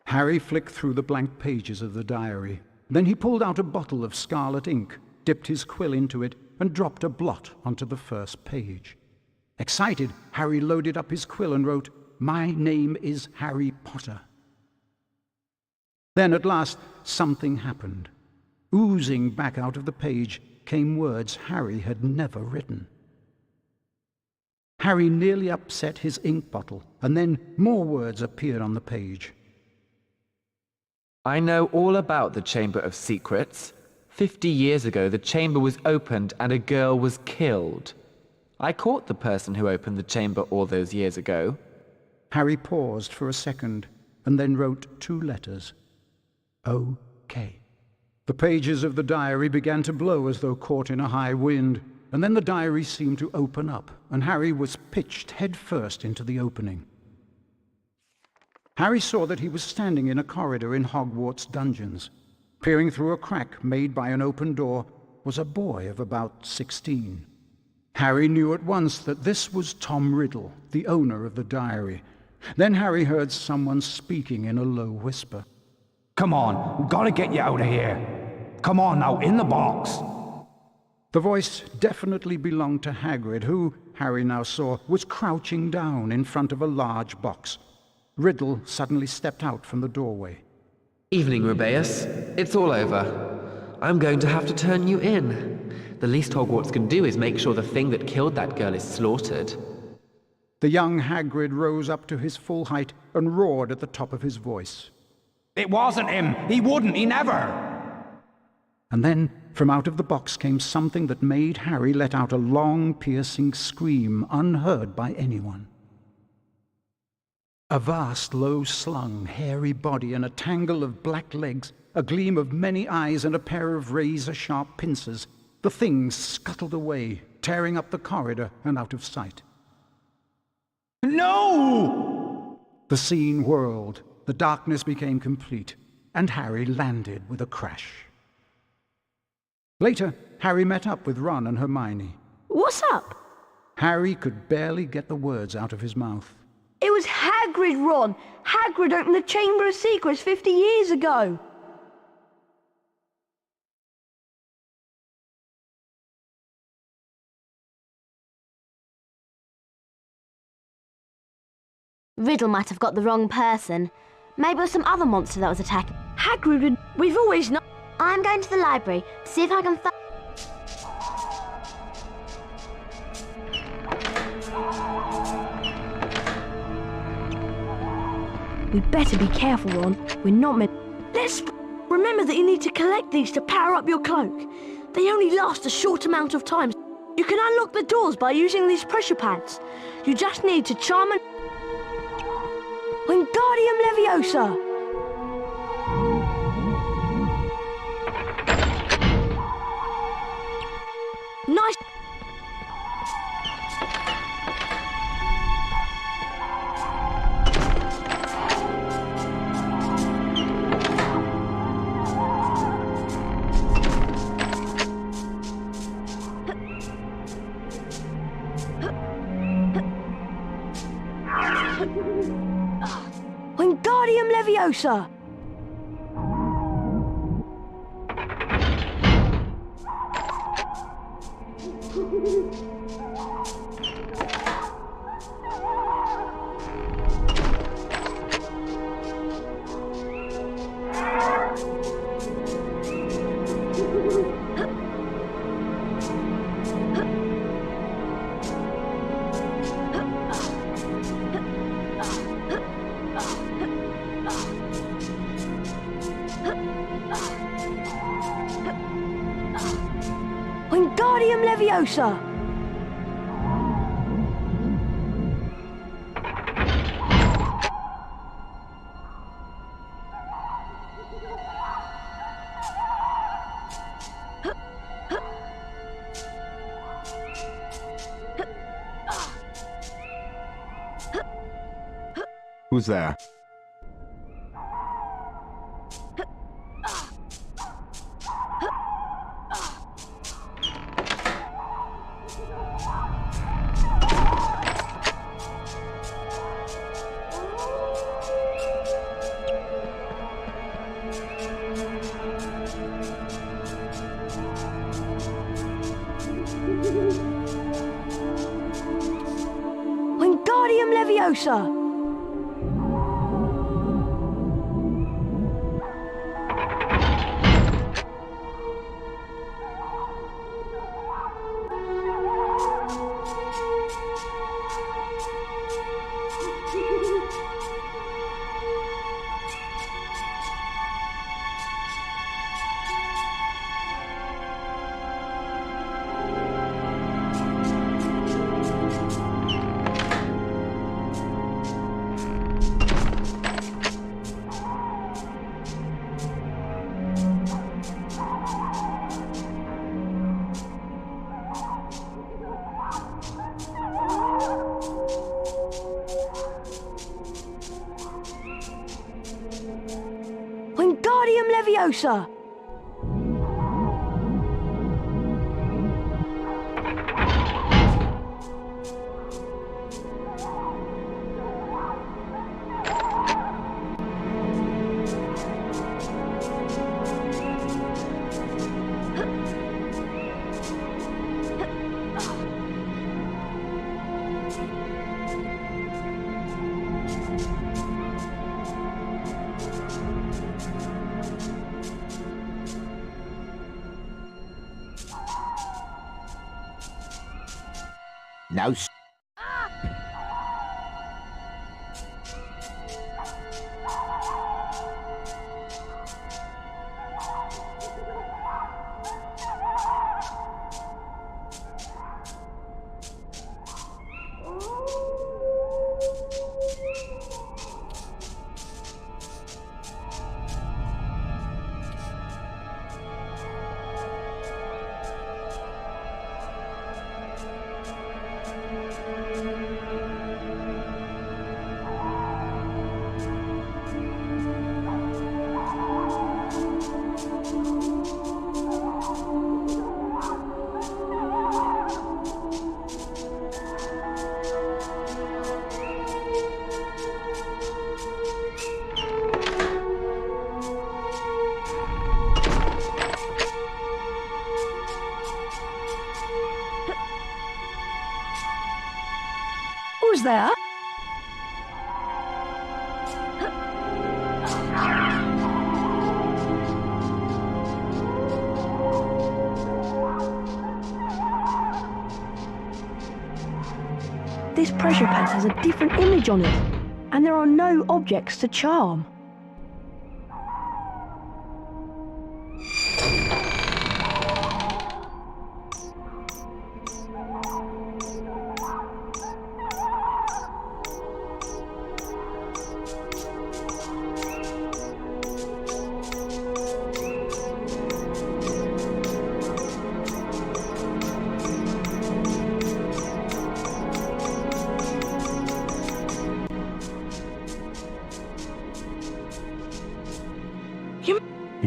Harry flicked through the blank pages of the diary. Then he pulled out a bottle of scarlet ink, dipped his quill into it, and dropped a blot onto the first page. Excited, Harry loaded up his quill and wrote, "My name is Harry Potter." Then at last something happened. Oozing back out of the page came words Harry had never written. Harry nearly upset his ink bottle, and then more words appeared on the page. I know all about the Chamber of Secrets. 50 years ago, the chamber was opened and a girl was killed. I caught the person who opened the chamber all those years ago. Harry paused for a second and then wrote 2 letters. O.K. The pages of the diary began to blow as though caught in a high wind, and then the diary seemed to open up, and Harry was pitched headfirst into the opening. Harry saw that he was standing in a corridor in Hogwarts dungeons. Peering through a crack made by an open door was a boy of about 16. Harry knew at once that this was Tom Riddle, the owner of the diary. Then Harry heard someone speaking in a low whisper. Come on, we've got to get you out of here. Come on now, in the box. The voice definitely belonged to Hagrid, who, Harry now saw, was crouching down in front of a large box. Riddle suddenly stepped out from the doorway. Evening, Rubeus. It's all over. I'm going to have to turn you in. The least Hogwarts can do is make sure the thing that killed that girl is slaughtered. The young Hagrid rose up to his full height and roared at the top of his voice. It wasn't him! He wouldn't! He never! And then, from out of the box came something that made Harry let out a long, piercing scream unheard by anyone. A vast, low-slung, hairy body and a tangle of black legs, a gleam of many eyes and a pair of razor-sharp pincers. The thing scuttled away, tearing up the corridor and out of sight. No! The scene whirled, the darkness became complete, and Harry landed with a crash. Later, Harry met up with Ron and Hermione. What's up? Harry could barely get the words out of his mouth. It was Hagrid, Ron! Hagrid opened the Chamber of Secrets 50 years ago! Riddle might have got the wrong person. Maybe it was some other monster that was attacking. Hagrid, we've always known. I'm going to the library, see if I can find... We'd better be careful, Ron. We're not meant... Let's... Remember that you need to collect these to power up your cloak. They only last a short amount of time. You can unlock the doors by using these pressure pads. You just need to charm and... Wingardium Leviosa! Nice... Wingardium Leviosa! Wingardium Leviosa! Who's there? Wingardium Leviosa! Wingardium Leviosa! Now, Who's there? This pressure pad has a different image on it, and there are no objects to charm.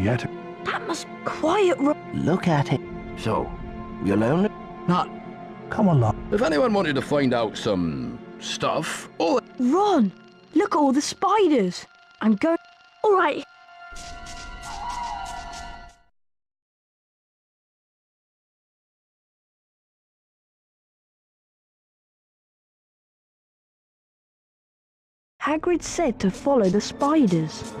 Yet, That must be quiet. look at it. So, you're lonely? Not. come along. If anyone wanted to find out some stuff, oh, Ron, look at all the spiders. I'm going. All right. Hagrid said to follow the spiders.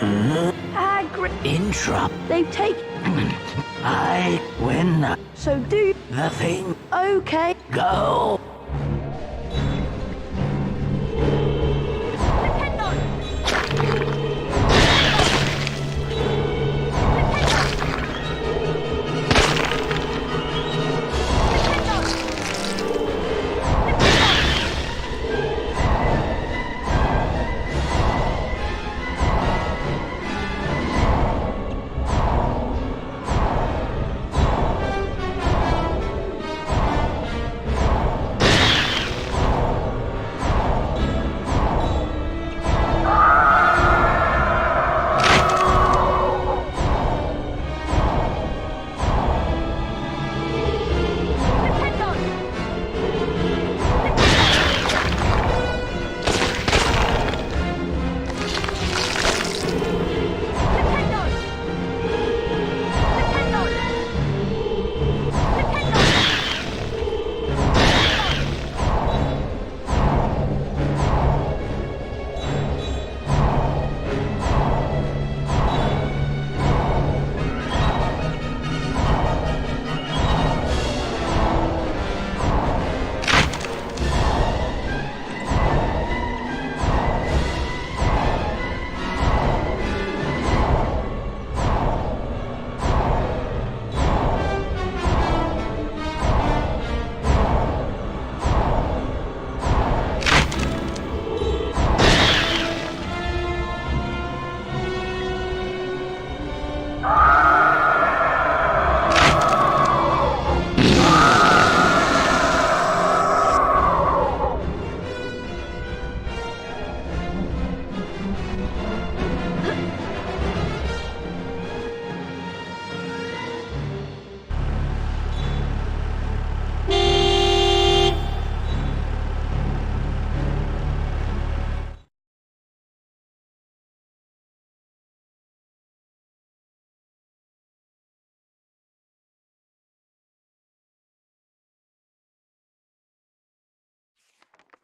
I'm Hagrid. Interrupt. They've taken. I win. So do The thing. okay. Go.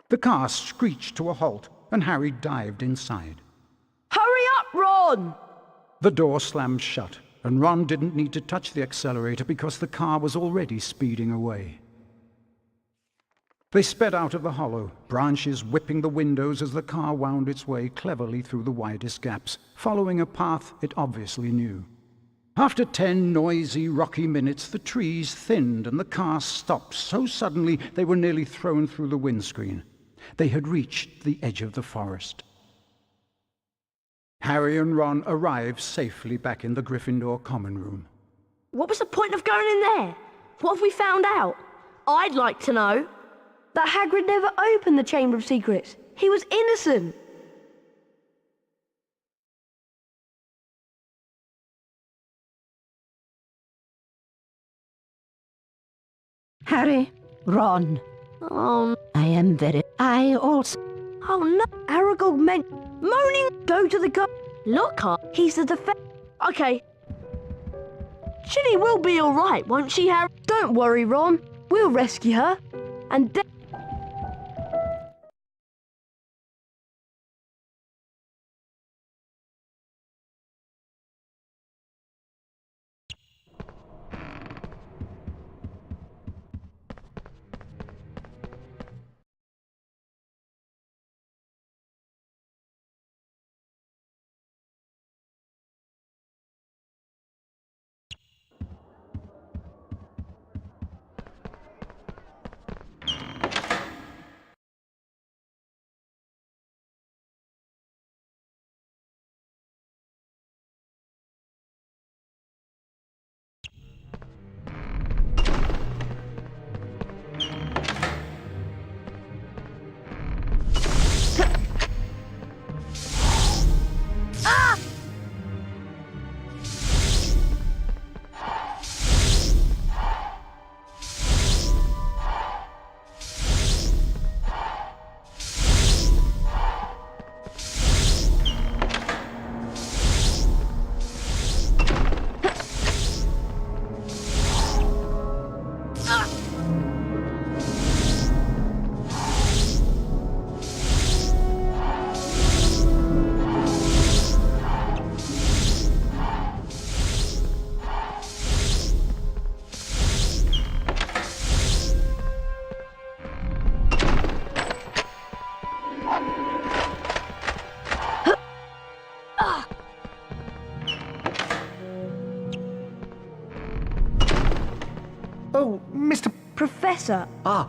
The car screeched to a halt, and Harry dived inside. Hurry up, Ron! The door slammed shut, and Ron didn't need to touch the accelerator because the car was already speeding away. They sped out of the hollow, branches whipping the windows as the car wound its way cleverly through the widest gaps, following a path it obviously knew. After 10 noisy, rocky minutes, the trees thinned and the car stopped so suddenly they were nearly thrown through the windscreen. They had reached the edge of the forest. Harry and Ron arrived safely back in the Gryffindor common room. What was the point of going in there? What have we found out? I'd like to know. That Hagrid never opened the Chamber of Secrets. He was innocent. Harry, Ron. Oh, I am very... I also... oh no, Aragog meant... Moaning, go to the go... Lockhart, he's the defense... Okay. Ginny will be alright, won't she, Harry? Don't worry, Ron. We'll rescue her. And then... Oh, Mr. Professor. Oh,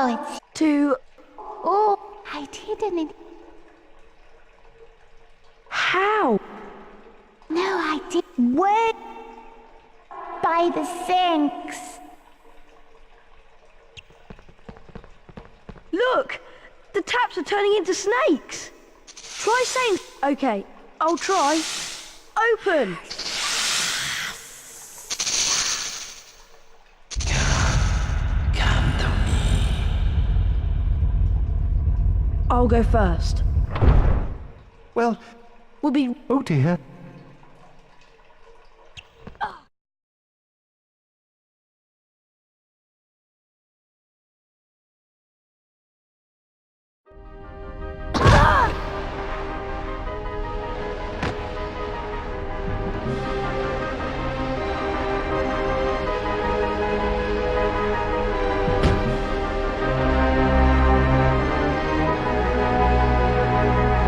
it's... To... Oh, I didn't... How? No, I didn't. Where? By the sinks. Look! The taps are turning into snakes! Try saying... Okay, I'll try. Open! Come to me. I'll go first. Well... We'll be... Oh dear.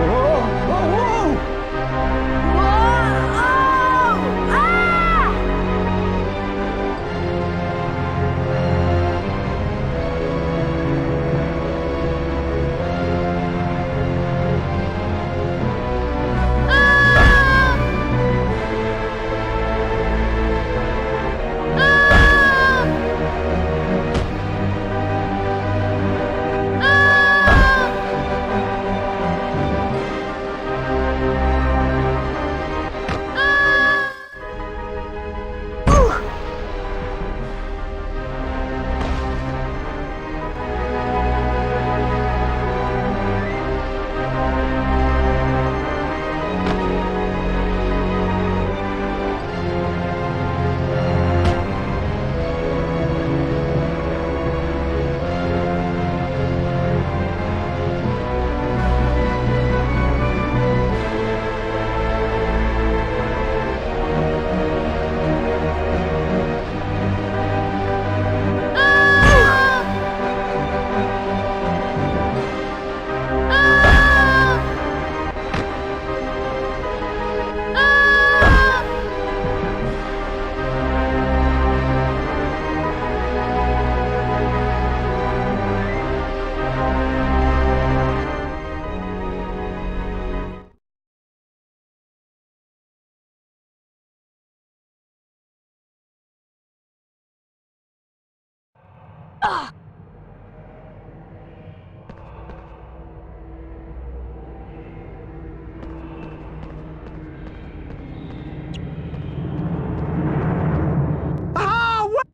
Whoa!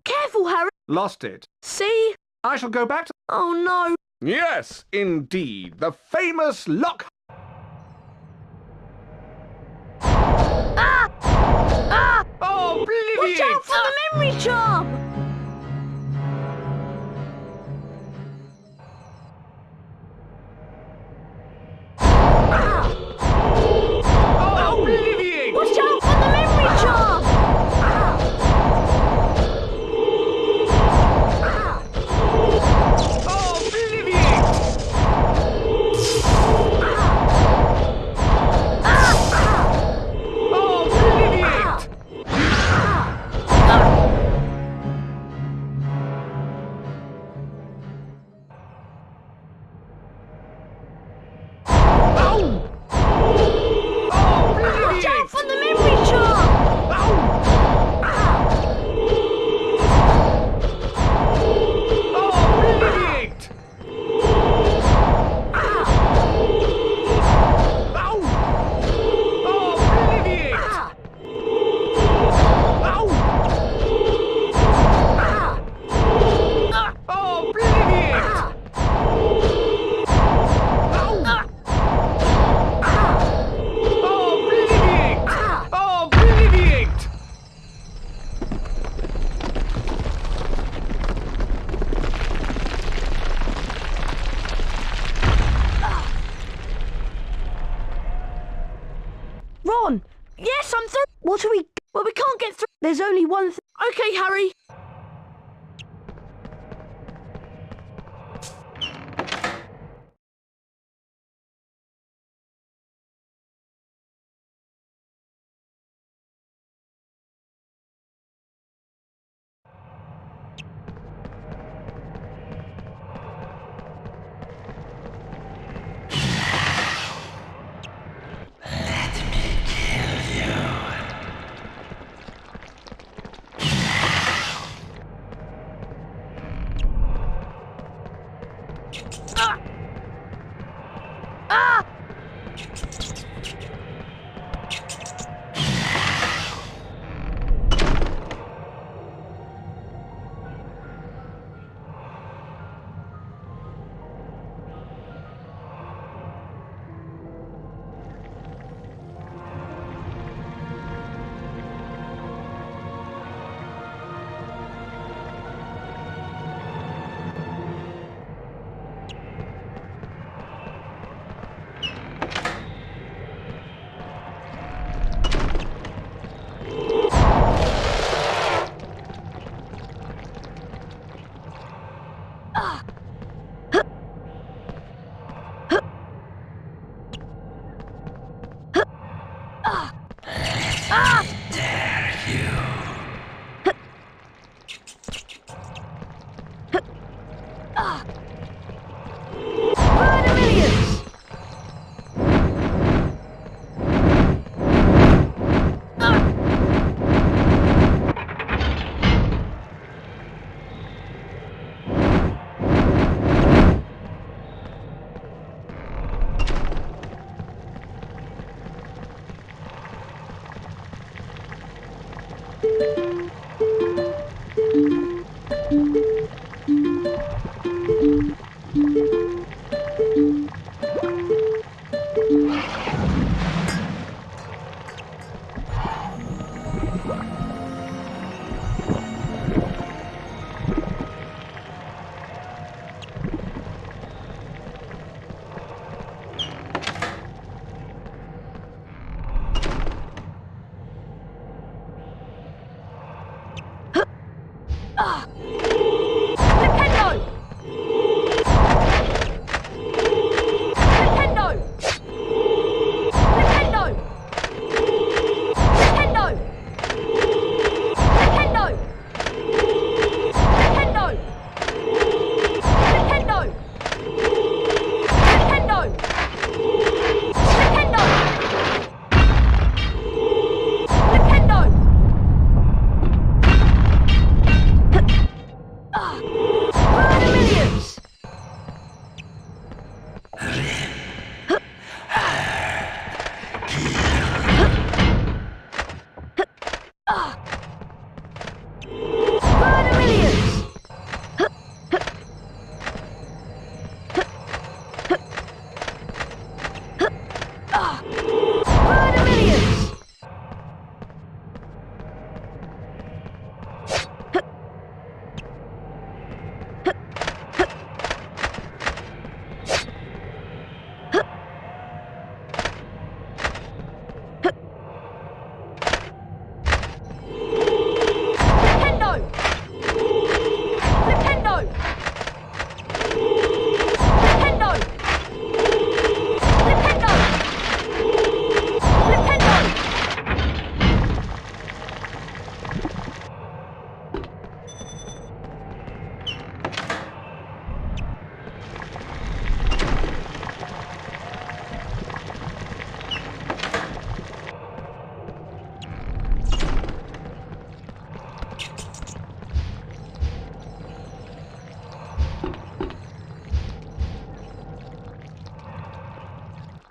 Careful, Harry. Lost it. See? I shall go back to... Oh, no. Yes, indeed. The famous lock... Oh, Watch out for the memory charm! Obliviate! Watch out for the memory charm! Watch out for the memory charm! Ron! Yes, I'm through! What are we... Well, we can't get through. There's only one thing. Okay, Harry.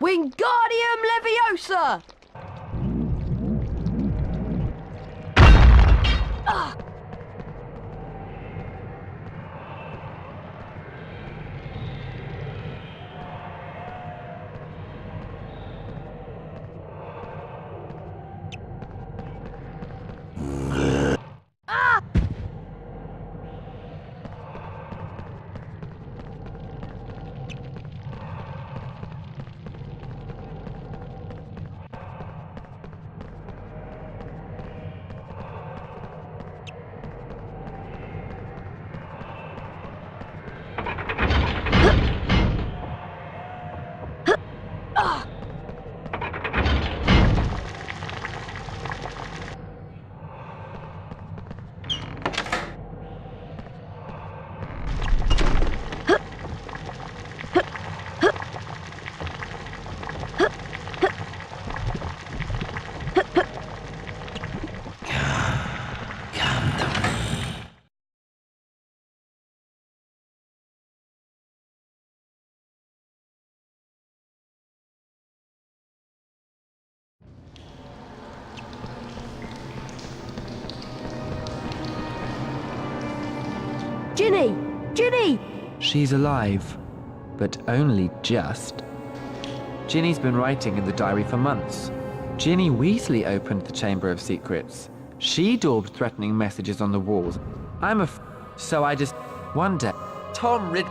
Wingardium Leviosa! Ah! Ginny! Ginny! She's alive, but only just. Ginny's been writing in the diary for months. Ginny Weasley opened the Chamber of Secrets. She daubed threatening messages on the walls. So I just... One day... Tom Rid...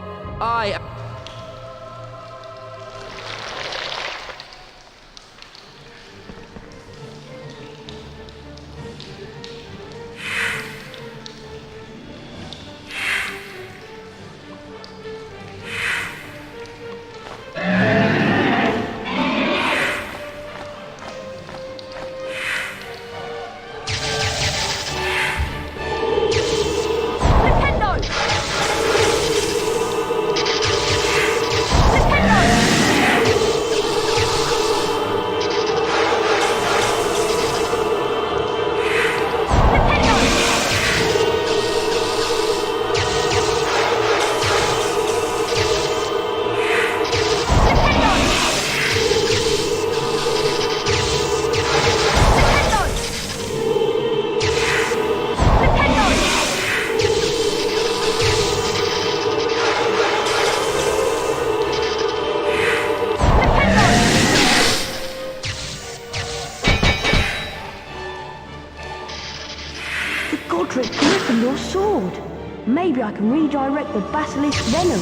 Godric Gryffindor's sword. Maybe I can redirect the basilisk venom.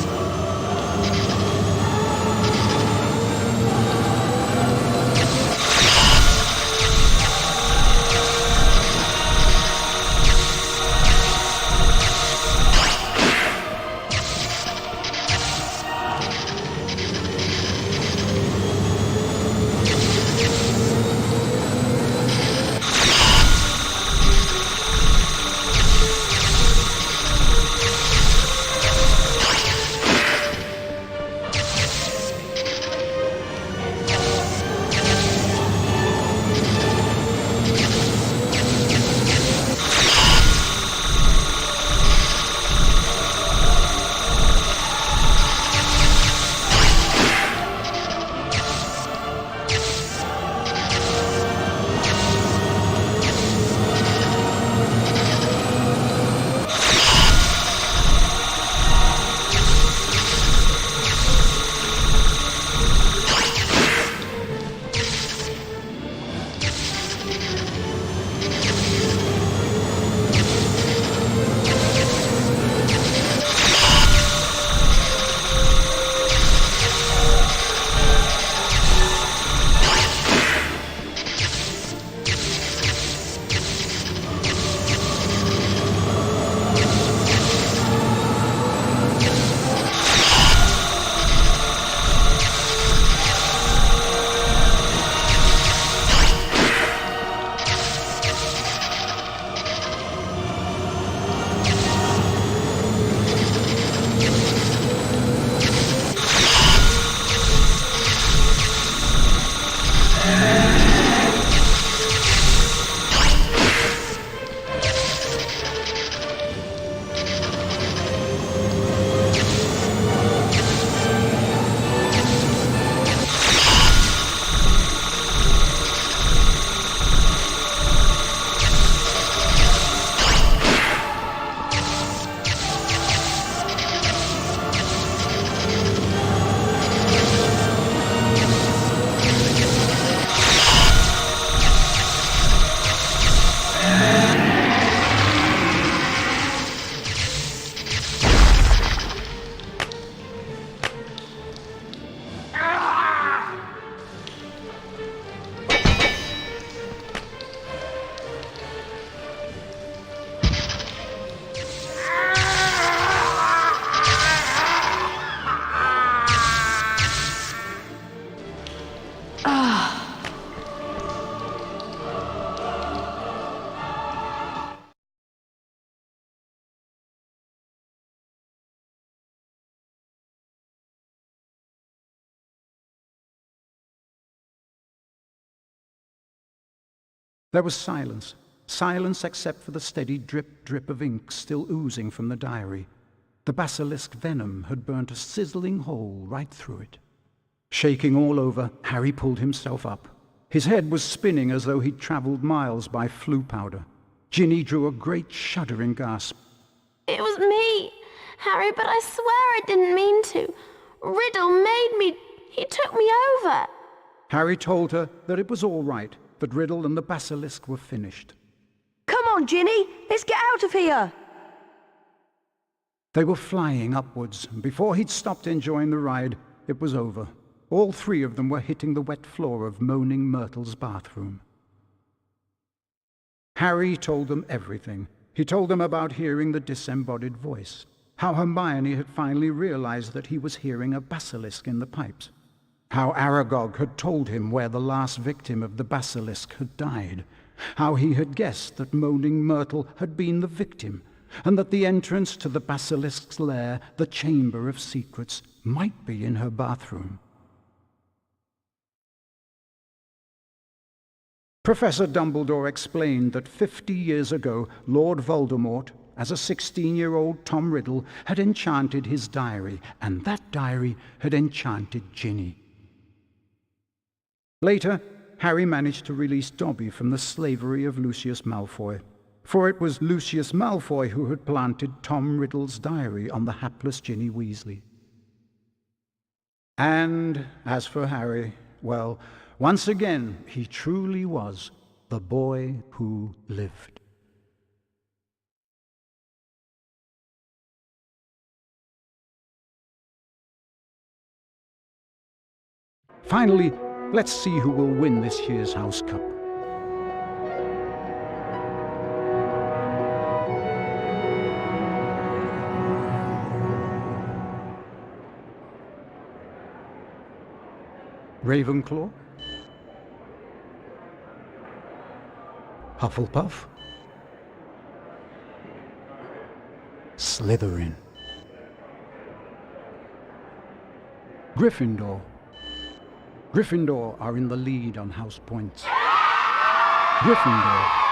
There was silence. Silence except for the steady drip of ink still oozing from the diary. The basilisk venom had burnt a sizzling hole right through it. Shaking all over, Harry pulled himself up. His head was spinning as though he'd travelled miles by flue powder. Ginny drew a great shuddering gasp. It was me, Harry, but I swear I didn't mean to. Riddle made me. He took me over. Harry told her that it was all right, that Riddle and the basilisk were finished. Come on, Ginny, let's get out of here. They were flying upwards, and before he'd stopped enjoying the ride, it was over. All three of them were hitting the wet floor of Moaning Myrtle's bathroom. Harry told them everything. He told them about hearing the disembodied voice, how Hermione had finally realized that he was hearing a basilisk in the pipes, how Aragog had told him where the last victim of the basilisk had died, how he had guessed that Moaning Myrtle had been the victim, and that the entrance to the basilisk's lair, the Chamber of Secrets, might be in her bathroom. Professor Dumbledore explained that 50 years ago, Lord Voldemort, as a 16-year-old Tom Riddle, had enchanted his diary, and that diary had enchanted Ginny. Later, Harry managed to release Dobby from the slavery of Lucius Malfoy, for it was Lucius Malfoy who had planted Tom Riddle's diary on the hapless Ginny Weasley. And as for Harry, well, once again, he truly was the boy who lived. Finally, let's see who will win this year's House Cup. Ravenclaw? Hufflepuff? Slytherin? Gryffindor? Gryffindor are in the lead on house points. Gryffindor.